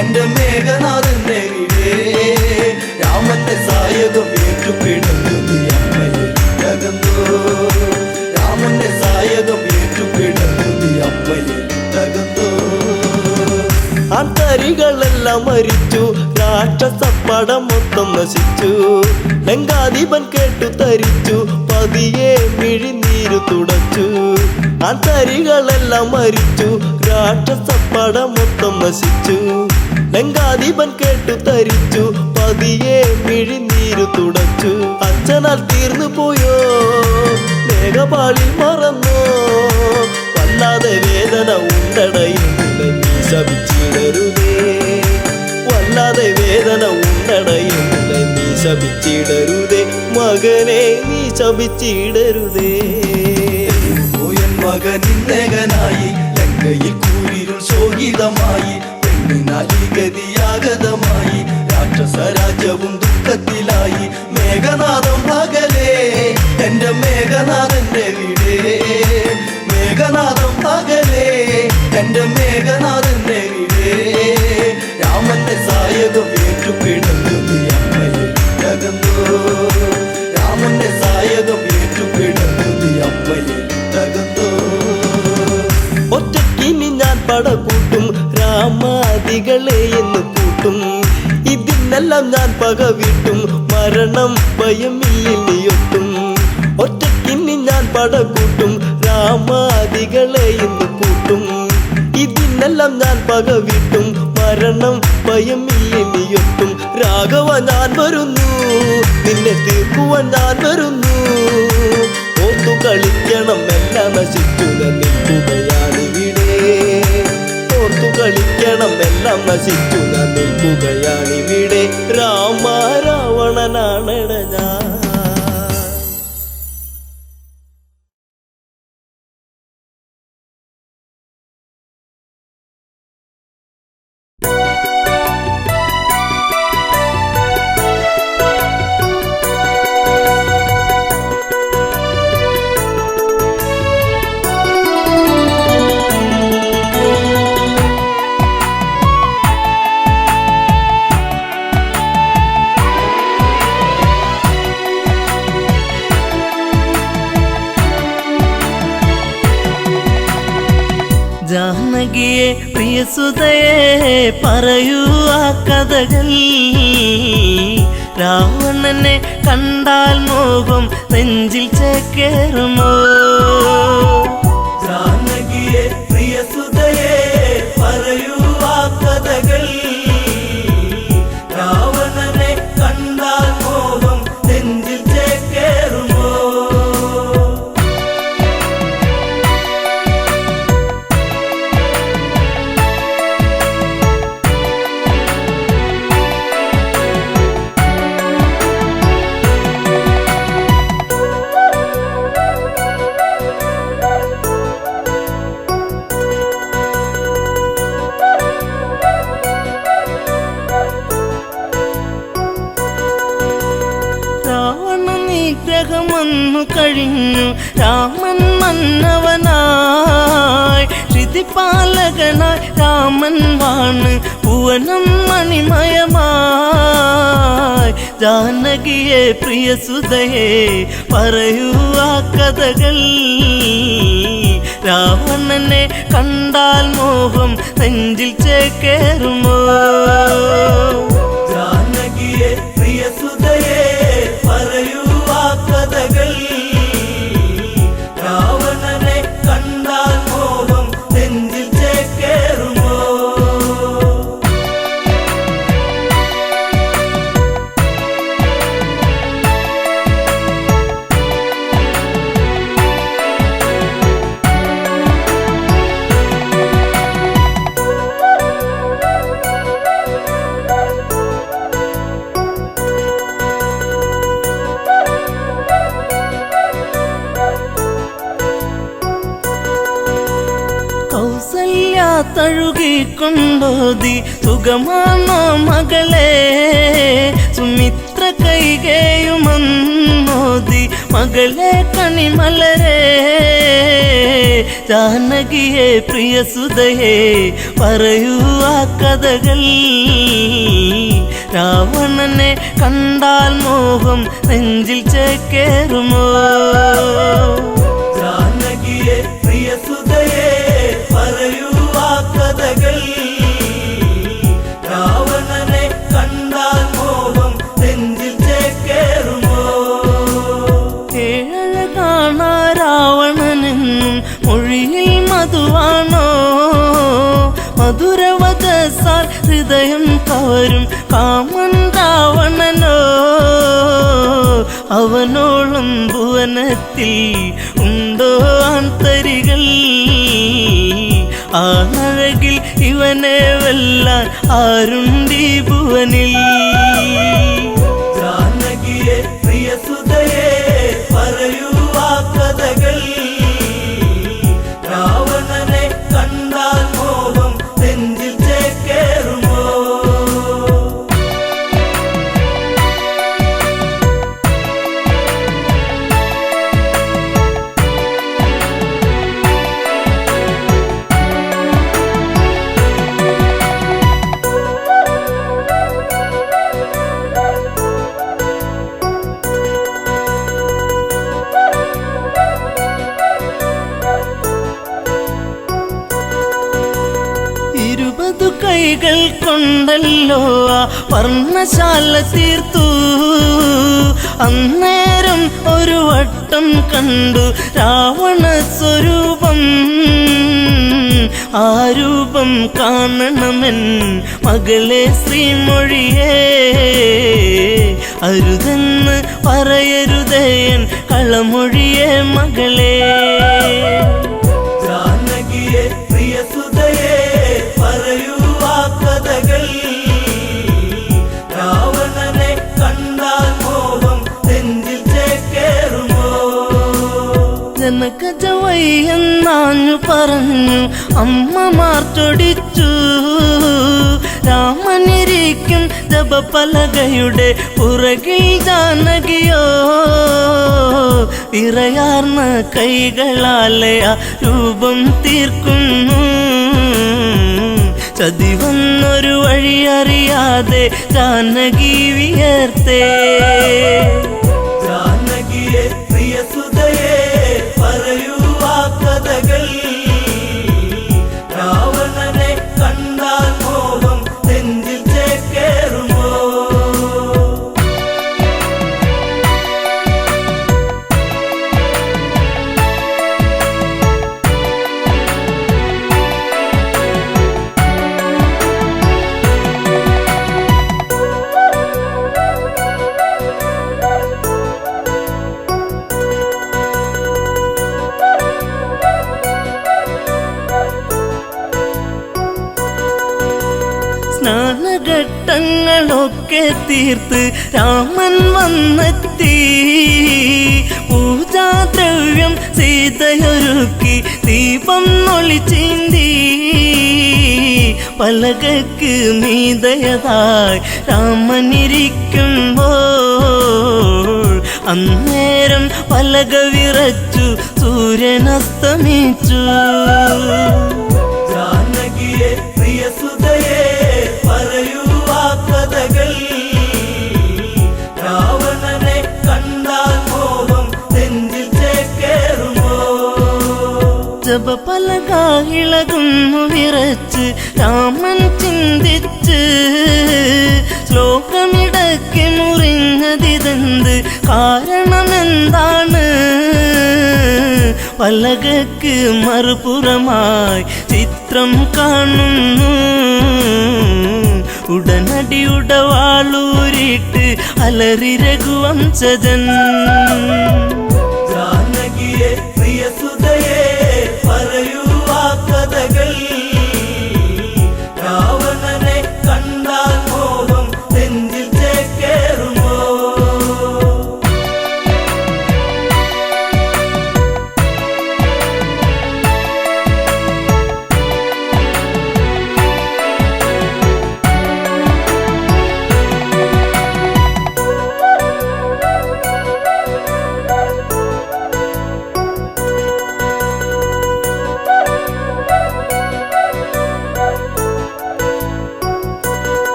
എന്റെ മേഘനാഥന്റെ വീടേ രാമന്റെ സായകം ഏറ്റുപിടന്നു നീ അമ്മയെ തകർന്നോ രാമന്റെ സായകം ഏറ്റുപിടന്നു നീ അമ്മയെ തകർന്നോ ആന്തരികളെല്ലാം മരിച്ചു രാക്ഷസപ്പടം മൊത്തം നശിച്ചു ലങ്കാധിപൻ കേട്ടു തരിച്ചു പതിയെ മിഴിനീരു തുടച്ചു ആന്തരികളെല്ലാം മരിച്ചു രാക്ഷസപ്പടം മൊത്തം നശിച്ചു ലങ്കാധിപൻ കേട്ടു തരിച്ചു പതിയെ മിഴിനീരു തുടച്ചു അച്ഛനാൽ തീർന്നു പോയോ മേഘപാളിൽ മറന്നോ വല്ലാതെ വേദന ഉണ്ടടയില്ല നീ ശപിച്ചിടരുതേ വല്ലാതെ വേദന ഉണ്ടടയില്ല നീ ശപിച്ചിടരുതേ മകനെ നീ ശപിച്ചിടരുതേ പോയൻ മകനിന്നേകനായി ലങ്കയിൽ കൂരിരുൾ ശോകിതമായി പെണ്ണിനാലി ഗതിയാഗതമായി രാക്ഷസ രാജ്യവും ദുഃഖത്തിലായി മേഘനാഥം പകലേ എന്റെ മേഘനാഥന്റെ വീടേ മേഘനാഥം പകലേ എന്റെ മേഘനാഥന്റെ വീടേ രാമന്റെ സായകം ഏറ്റുപിടന്നു നീ അമ്മയെ തകർന്നോ രാമന്റെ സായകം ഏറ്റുപിടന്നു നീ അമ്മയെ തകർന്നോ ഒറ്റ പടകൂട്ടും, രാമാദികളെ എന്ന് കൂട്ടും. ഇതിനെല്ലാം ഞാൻ പക വീട്ടും, മരണം ഭയമില്ലിയൊട്ടും. ഒറ്റക്കിനി ഞാൻ പടകൂട്ടും, രാമാദികളെ എന്ന് കൂട്ടും. ഇതിനെല്ലാം ഞാൻ പക വീട്ടും, മരണം ഭയമില്ലിയൊട്ടും. രാഘവ ഞാൻ വരുന്നു, നിന്നെ തീർക്കുവാൻ ഞാൻ വരുന്നു. ഓർത്തു കളിക്കണം, എല്ലാം നശിച്ചു നിൽക്കുകയാണിവിടെ. ഓർത്തു കളിക്കണം, എല്ലാം നശിച്ചു നിൽക്കുകയാണിവിടെ. രാമ രാവണനാണെട ഞാൻ. ജാനകിയെ പ്രിയസുതയെ പറയൂ ആ കഥകൾ. രാവണനെ കണ്ടാൽ മോഹം നെഞ്ചിൽ ചേക്കേറുമോ? ജാനകിയെ പ്രിയസുതയെ പറയൂ ആ കഥകൾ. രാവണനെ കണ്ടാൽ മോഹം നെഞ്ചിൽ ചേക്കേറുമോ? നിഗ്രഹമന്നു കഴിഞ്ഞു രാമൻ മന്നവനായി. ശ്രുതിപാലകനായി രാമൻ വാണ് ഭുവനം മണിമയമായി. ജാനകിയെ പ്രിയസുതയെ പറയൂ ആ കഥകൾ. രാവണനെ കണ്ടാൽ മോഹം നെഞ്ചിൽ ചേക്കേറുമോ? ജാനകിയെ പ്രിയസുതയെ പറയൂ ആ കഥകൾ. രാവണനെ കണ്ടാൽ മോഹം നെഞ്ചിൽ ചേക്കേറുമോ? കൗസല്യ തഴുകിക്കൊണ്ടോതി സുഖമാണോ മകളെ? സുമിത്ര കൈകേയുമന്നോതി മകളെ കണിമലരെ. ജാനകിയെ പ്രിയസുതയെ പറയൂ ആ കഥകൾ. രാവണനെ കണ്ടാൽ മോഹം നെഞ്ചിൽ ചേക്കേറുമോ? ജാനകിയെ പ്രിയസുതയെ പറയൂ ആ കഥകൾ. രാവണനെ കണ്ടാൽ മോഹം നെഞ്ചിൽ ചേക്കേറുമോ? ഏഴഴകാണ രാവണനെന്നും മൊഴിയിൽ മധുവാണോ? മധുരവദസാൽ ഹൃദയം കവരും കാമൻ രാവണനോ? അവനോളം ഭുവനത്തിൽ ഉണ്ടോ ആന്തരികൾ? ആണഴകിൽ ഇവനെ വെല്ലാൻ ആരുണ്ടീ ഭുവനിൽ? ജാനകിയെ പ്രിയസുതയെ പറയൂ ആ കഥകൾ. രാവണനെ കണ്ടാൽ മോഹം നെഞ്ചിൽ ചേക്കേറുമോ? കൈകൾ കൊണ്ടല്ലോ ആ വർണ്ണശാല തീർത്തു. അന്നേരം ഒരു വട്ടം കണ്ടു രാവണ സ്വരൂപം. ആ രൂപം കാണണമെൻ മകളെ ശ്രീമൊഴിയേ. അരുതെന്ന് പറയരുതേൻ കളമൊഴിയേ മകളെ. ജാനകിയെ പ്രിയസുതയെ പറയൂ ആ കഥകൾ. രാവണനെ കണ്ടാൽ മോഹം നെഞ്ചിൽ ചേക്കേറുമോ? ജനകജവയ്യെന്നാഞ്ഞു പറഞ്ഞു അമ്മമാർ ചൊടിച്ചു. രാമനിരിക്കും ജപപലകയുടെ പുറകിൽ ജാനകിയോ വിറയാർന്ന കൈകളാലെ ആ രൂപം തീർക്കുന്നു. ചതിവന്നൊരു വഴിയറിയാതെ ജാനകി വിയർത്തേ. ജാനകിയെ പ്രിയസുതയെ പറയൂ ആ കഥകൾ. രാവണനെ കണ്ടാൽ മോഹം നെഞ്ചിൽ ചേക്കേറുമോ? സ്നാനഘട്ടങ്ങളൊക്കെ തീർത്ത് രാമൻ വന്നെത്തി. പൂജാദ്രവ്യം സീതയൊരുക്കി ദീപം ഒളിച്ചീന്തി. പലകക്ക് മീതയതായി രാമനിരിക്കുമ്പോൾ അന്നേരം പലക വിറച്ചു സൂര്യനസ്തമിച്ചു. ജാനകിയെ പ്രിയസുതയെ പറയൂ ആ കഥകൾ. രാവണനെ കണ്ടാൽ മോഹം നെഞ്ചിൽ ചേക്കേറുമോ? ജപപലക ഇളകുന്നു വിറച്ച് രാമൻ ചിന്തിച്ച്. ശ്ലോകമിടയ്ക്ക് മുറിഞ്ഞതിതെന്ത് കാരണമെന്താണ്? പലകക്ക് മറുപുറമായി ചിത്രം കാണുന്നു. ഉടനടി ഉടവാളൂരിട്ട് അലറി രഘുവംശജൻ. ജാനകിയെ പ്രിയസുതയെ പറയൂ ആ കഥകൾ. രാവണനെ കണ്ടാൽ മോഹം നെഞ്ചിൽ ചേക്കേറുമോ?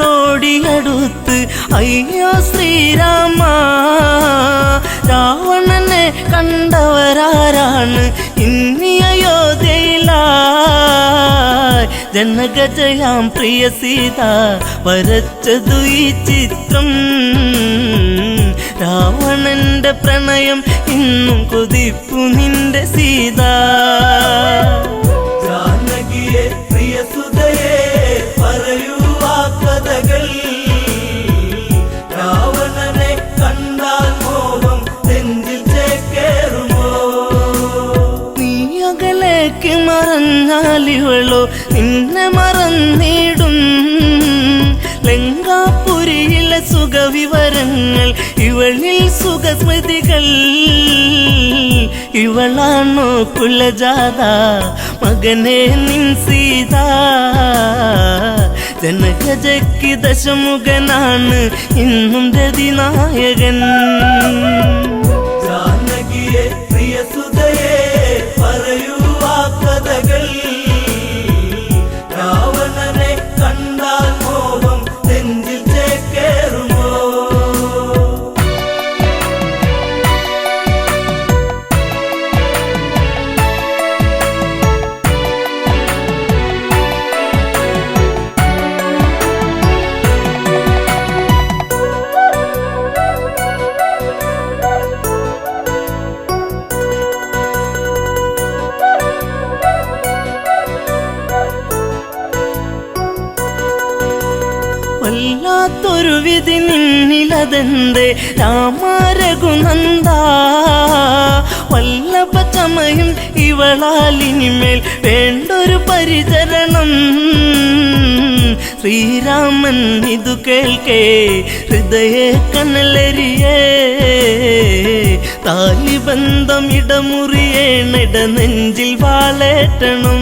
അമ്മമാരവരോടിയടുത്ത് അയ്യോ ശ്രീരാമ, രാവണനെ കണ്ടവരാരാണ് ഇനി അയോധ്യയിലായി? ജനകജയാം പ്രിയ സീത വരച്ചതു ഈ ചിത്രം. രാവണന്റെ പ്രണയം ഇന്നും കൊതിപ്പു നിന്റെ സീത. ജാനകിയെ പ്രിയസുതയെ പറയൂ ആ കഥകൾ. രാവണനെ കണ്ടാൽ മോഹം നെഞ്ചിൽ ചേക്കേറുമോ? നീ അകലേക്ക് മറഞ്ഞാലിവളോ നിന്നെ മറന്നിടും. ലങ്കാപുരിയിലെ സുഖവിവരങ്ങൾ ഇവളിൽ സുഖസ്മൃതികൾ. ഇവളാണോ കുലജാത മകനെ നിൻ സീത? ജനകജയ്ക്ക് ദശമുഖനാണ് ഇന്നും രതിനായകൻ. ജാനകിയെ പ്രിയസുതയെ പറയൂ ആ കഥകൾ. രാവണനെ കണ്ടാൽ മോഹം നെഞ്ചിൽ ചേക്കേറുമോ? ഇങ്ങത്തൊരു വിധി നിന്നിലതെന്തേ രാമ രഘുനന്ദ വല്ലഭ ചമയും ഇവളാലിനിമേൽ വേണ്ടൊരു പരിചരണം ശ്രീരാമൻ ഇതു കേൾക്കേ ഹൃദയ കനലരിയേ താലിബന്ധം ഇടമുറിയേണിട നെഞ്ചിൽ വാളേറ്റണം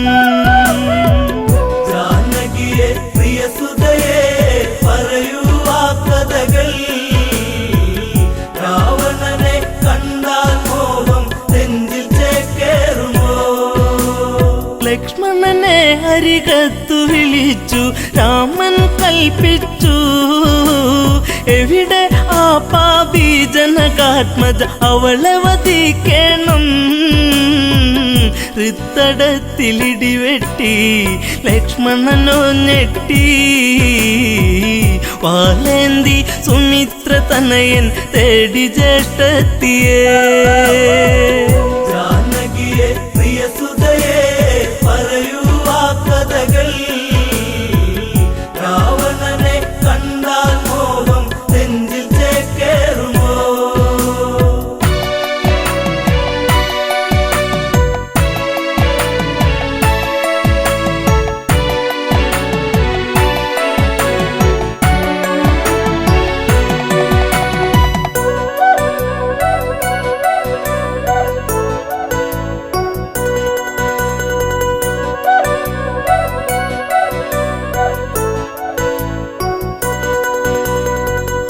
ജാനകിയെ പ്രിയ സുതയെ പറയൂ ആ കഥകൾ രാവണനെ കണ്ടാൽ മോഹം നെഞ്ചിൽ ചേക്കേറുമോ ലക്ഷ്മണനെ അരികത്തു വിളിച്ചു രാമൻ കൽപ്പിച്ചു എവിടെ ആ പാപി ജനകാത്മജ അവളെ വധിക്കണം ഹൃത്തടത്തിലിടിവെട്ടി ലക്ഷ്മണനോ ഞെട്ടി വാലേന്തി സുമിത്ര തനയൻ തേടി ജ്യേഷ്ഠത്തിയേ ജാനകിയെ പ്രിയ സുതയെ പറയൂ ആ കഥകൾ രാവണനെ കണ്ടാൽ മോഹം നെഞ്ചിൽ ചേക്കേറുമോ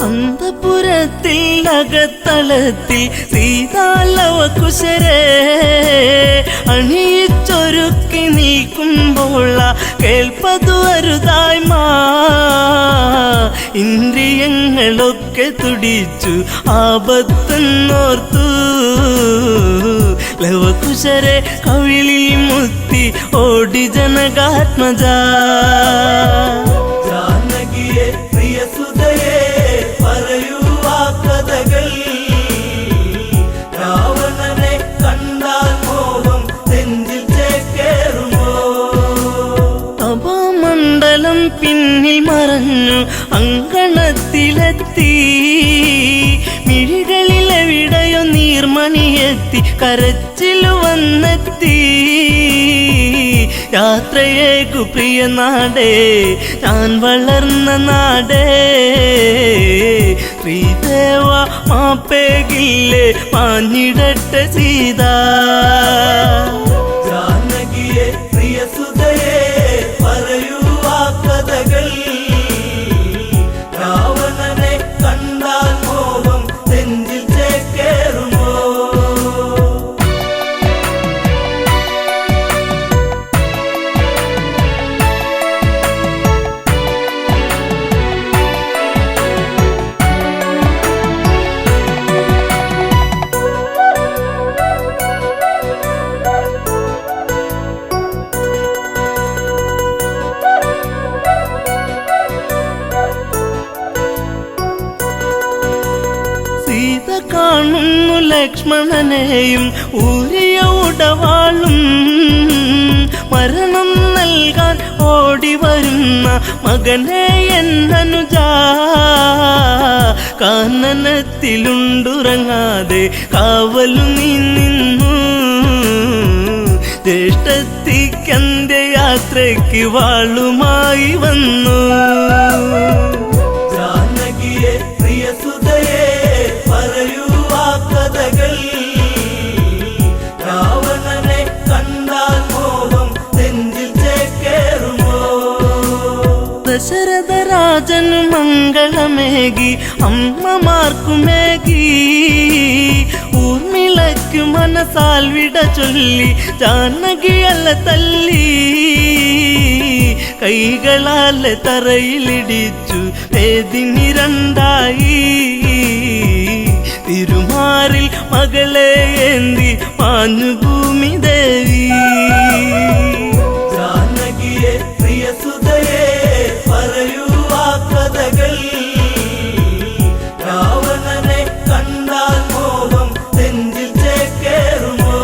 അന്തപുരത്തിൽ അകത്തളത്തിൽ സീതാലവകുശരെ അണിയിച്ചൊരുക്കി നീക്കുമ്പോൾ കേൾപ്പതു അരുതായ്മ ഇന്ദ്രിയങ്ങളൊക്കെ തുടിച്ചു ആപത്തെന്നോർത്തു ലവകുശരെ കവിളിൽ മുത്തി ഓടി ജനകാത്മജ ജാനകിയെ പ്രിയ സുതയെ പറയൂ ആ കഥകൾ രാവണനെ കണ്ടാൽ മോഹം നെഞ്ചിൽ ചേക്കേറുമോ അപമണ്ഡലം പിന്നിൽ മറഞ്ഞു അങ്കണത്തിലെത്തി മിഴികളിലെവിടെയോ നീർമണിയെത്തി കരച്ചിലു വന്നെത്തി യാത്രയേക്കു പ്രിയ നാടേ ഞാൻ വളർന്ന നാടേ ശ്രീദേവ മാപ്പേകില്ലേ മാഞ്ഞിടട്ടെ സീത ജാനകിയെ പ്രിയ സുതയെ പറയൂ ആ കഥകൾ രാവണനെ കണ്ടാൽ മോഹം നെഞ്ചിൽ ചേക്കേറുമോ സീത കാണുന്നു ലക്ഷ്മണനെയും ഊരിയ ഉടവാളും മരണം നൽകാൻ ഓടി വരുന്ന മകനെ എന്നനുജ കാനനത്തിലുണ്ടുറങ്ങാതെ കാവലു നീ നിന്നു ജ്യേഷ്ഠത്തിക്കന്ത്യയാത്രയ്ക്ക് വാളുമായി വന്നു ജാനകിയെ പ്രിയ സുതയെ പറയൂ ആ കഥകൾ രാവണനെ കണ്ടാൽ മോഹം നെഞ്ചിൽ ചേക്കേറുമോ ദശരഥ രാജനു മംഗളമേകി അമ്മമാർക്കുമേകി ഊർമിളയ്ക്കു മനസാൽ വിട ചൊല്ലി ജാനകിയല്ല തല്ലി കൈകളാലെ തറയിലിടിച്ചു വേദിനി രണ്ടായി തിരുമാറിൽ മകളെ ഏന്തി മാഞ്ഞു ഭൂമി ദേവി ജാനകിയെ പ്രിയ സുതയെ പറയൂ ആ കഥകൾ രാവണനെ കണ്ടാൽ മോഹം നെഞ്ചിൽ ചേക്കേറുമോ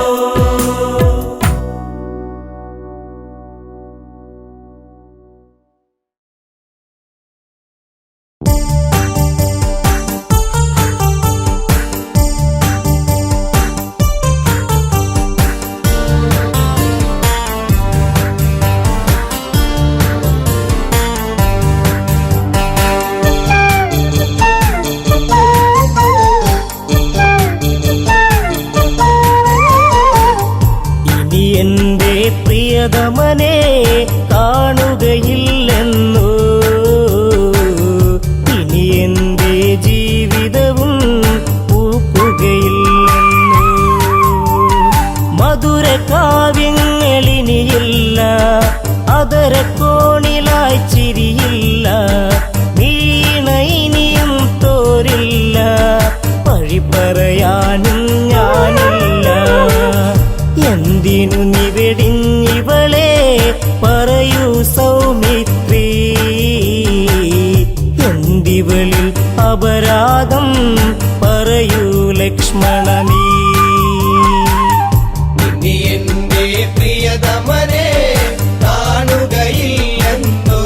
എന്റെ പ്രിയതമനെ കാണുകയില്ലെന്നോ, ഇനി എന്റെ ജീവിതവും പൂക്കുകയില്ലെന്നോ. മധുര കാവ്യങ്ങളിനിയില്ല, അതരക്കോണിലായി ചിരിയില്ല, വീണ ഇനിയും തോരില്ല, വഴി പറയാനും ഞാനില്ല. എന്തിനു നീ വെടിഞ്ഞിവളെ പറയൂ സൗമിത്രി, എന്തിവളിൽ അപരാധം പറയൂ ലക്ഷ്മണ നീ. ഇനി എന്റെ പ്രിയതമനെ കാണുകയില്ലെന്നോ,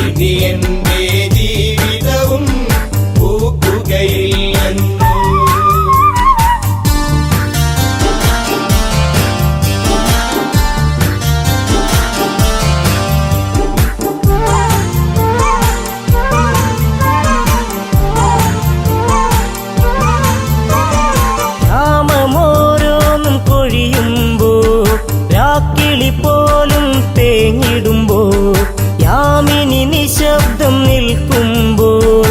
ഇനി എന്റെ ജീവിതവും പൂക്കുകയില്ലെന്നോ. രാമമോരോന്നും കൊഴിയുമ്പോ, രാക്കിളി പോലും തേങ്ങിടുമ്പോ, യാമിനി നിശബ്ദം നിൽക്കുമ്പോൾ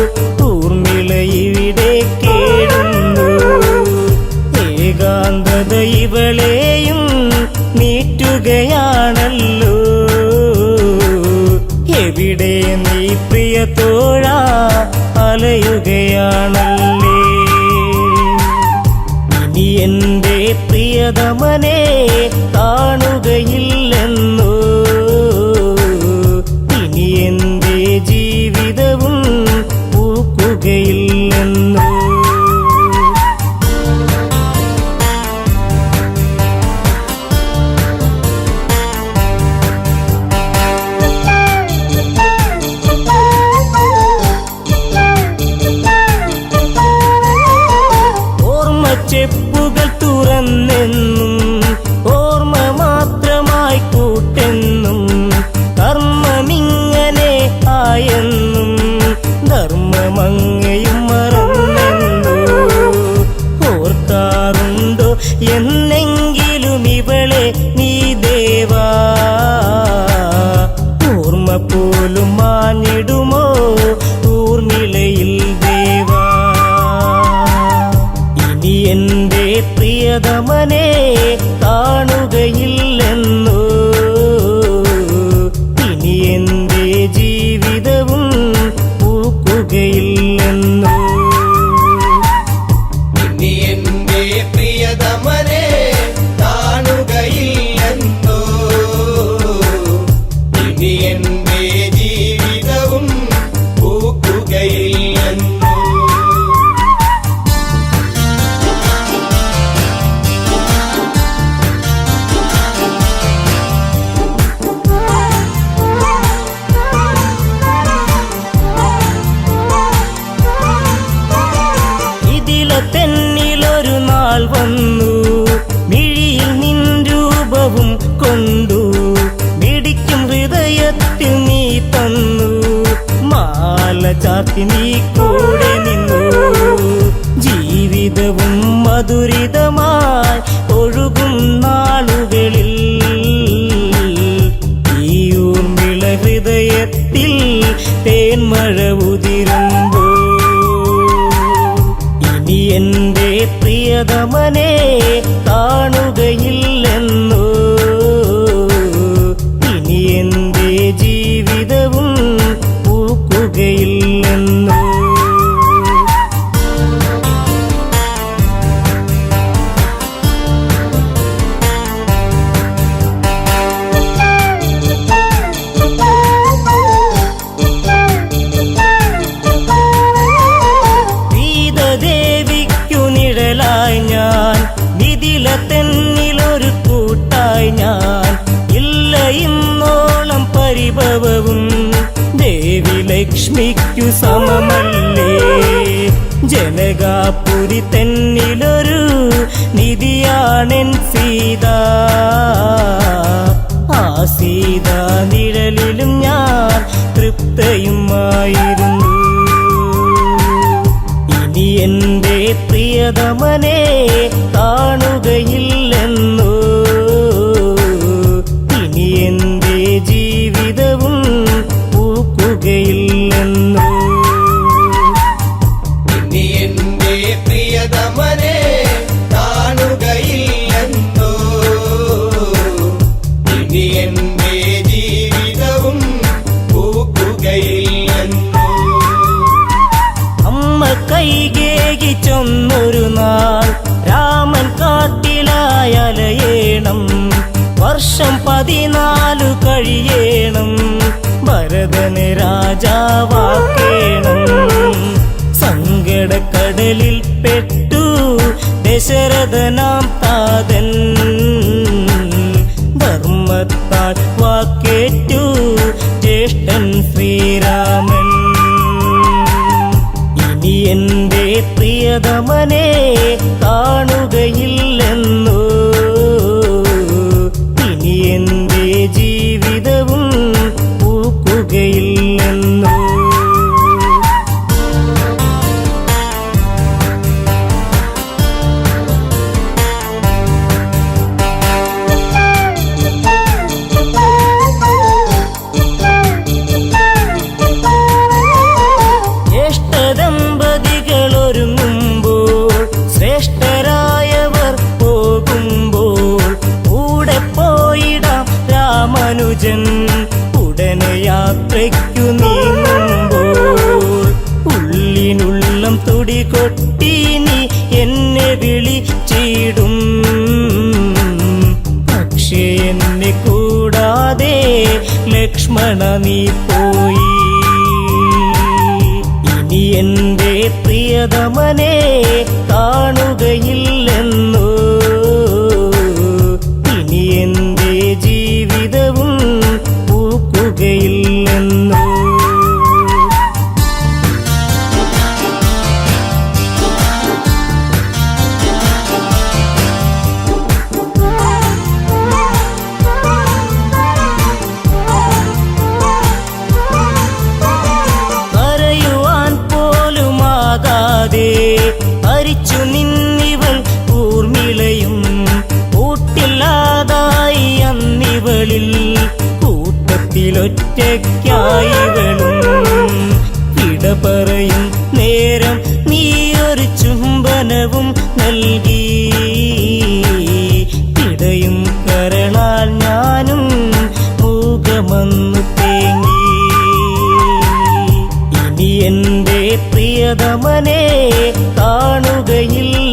ഊർമിള ഇവിടെ കേടുന്നു. ഏകാന്തത ഇവളെയും നീറ്റുകയാണല്ലോ, എവിടെ നീ പ്രിയ തോഴ അലയുകയാണല്ലേ. ഇനി എന്റെ പ്രിയതമനെ കാണുകയില്ലെന്നോ, ഇനി എന്റെ ജീവിതവും പൂക്കുകയില്ലെന്നോ. ചെപ്പുകൾ തുറന്നെന്നും ഓർമ്മ മാത്രമായി കൂട്ടെന്നും, കർമ്മമിങ്ങനെ ആയെന്നും ധർമ്മമങ്ങയും മറന്നെന്നോ. ഓർക്കാറുണ്ടോ എന്നെങ്കിലും ഇവളെ നീ ദേവാ, ഓർമ്മ പോലും മാഞ്ഞിടുമോ ഊർമിളയിൽ ദേവാ. ഇനി എന്റെ പ്രിയതമനെ കാണുകയില്ലെന്നോ, ഇനി എന്റെ ജീവിതവും പൂക്കുകയില്ലെന്നോ. ഇനി എന്റെ പ്രിയതമനെ കാണുകയില്ലെന്നോ, ഇനി എന്റെ ജീവിതവും പൂക്കുകയില്ലെന്നോ. തെന്നിലൊരു നാൾ വന്നു, മിഴിയിൽ നിൻ രൂപവും കൊണ്ടു, മിടിക്കും ഹൃദയത്തിൽ നീ തന്നു, മാല ചാത്തി നീ കൂടെ നിന്നു. ജീവിതവും മധുരിതമായി ഒഴുകും നാളുകളിൽ ഈ ഊർമിള ഹൃദയത്തിൽ തേന്മഴ ഉതിരുമ്പോ, ഇനി എന്റെ പ്രിയതമനെ കാണുകയില്ലെന്നോ, ഇനി എന്റെ ജീവിതവും പൂക്കുകയില്ലെന്നോ. ദേവിക്കു നിഴലായി ഞാൻ, മിഥിലതെന്നിലൊരു കൂട്ടായി ഞാൻ, ഇല്ല ഇന്നോളം പരിഭവവും ദേവി ലക്ഷ്മിക്കു സമമല്ലേ. ജനകാപുരി തെന്നിലൊരു നിധിയാണെൻ സീത, ആ സീത നിഴലിലും ഞാൻ തൃപ്തയുമായിരുന്നു. ഇനി എന്റെ പ്രിയതമനെ കാണുകയില്ലെന്നോ, ഇനി എന്റെ ജീവിതവും പൂക്കുകയില്ലെന്നോ. ഇനി എന്റെ പ്രിയതമനെ കാണുകയില്ലെന്നോ, ഇനി എന്റെ ജീവിതവും പൂക്കുകയില്ലെന്നോ. അമ്മ കൈകേകി ചൊന്നൊരു നാൾ രാമൻ കാട്ടിലായലയേണം, വർഷം 14 കഴിയേണം, ഭരതന് രാജാവാക്കേണം. സങ്കടക്കടലിൽ പെട്ടു ദശരഥനാം താതൻ, ധർമ്മത്താൽ വാക്കേറ്റു ജ്യേഷ്ഠൻ ശ്രീരാമൻ. ഇനി എന്റെ പ്രിയതമനെ കാണുകയില്ലെന്നോ, ഇനി എന്റെ ജീവിതവും പൂക്കുകയില്ലെന്നോ. ജ്യേഷ്ഠദമ്പതികൾ ഒരുങ്ങുമ്പോൾ, ശ്രേഷ്ഠരായവർ പോകുമ്പോൾ, കൂടെ പോയിടാം രാമാനുജൻ ഉടനെ യാത്രയ്ക്കു നീങ്ങുമ്പോൾ. ഉള്ളിനുള്ളം തുടികൊട്ടി നീ എന്നെ വിളിച്ചിടും, പക്ഷേ എന്നെ കൂടാതെ ലക്ഷ്മണ നീ പോയി. ഇനി എന്റെ പ്രിയതമനെ കാണുകയില്ലെന്നോ, ഇനി എന്റെ ജീവിതവും പൂക്കുകയില്ലെന്നോ. കരയുവാൻ പോലുമാകാതെ ഹരിച്ചു നിന്നിവൾ ഊർമിളയും, കൂട്ടില്ലാതായി അന്നിവളിൽ കൂട്ടത്തിലൊറ്റയ്ക്കായിവളും. വിട പറയും നേരം നീയൊരു ചുംബനവും നൽകി, പിടയും കരളാൽ ഞാനും മൂകമന്നു തേങ്ങി. ഇനി എന്റെ പ്രിയതമനെ കാണുകയില്ല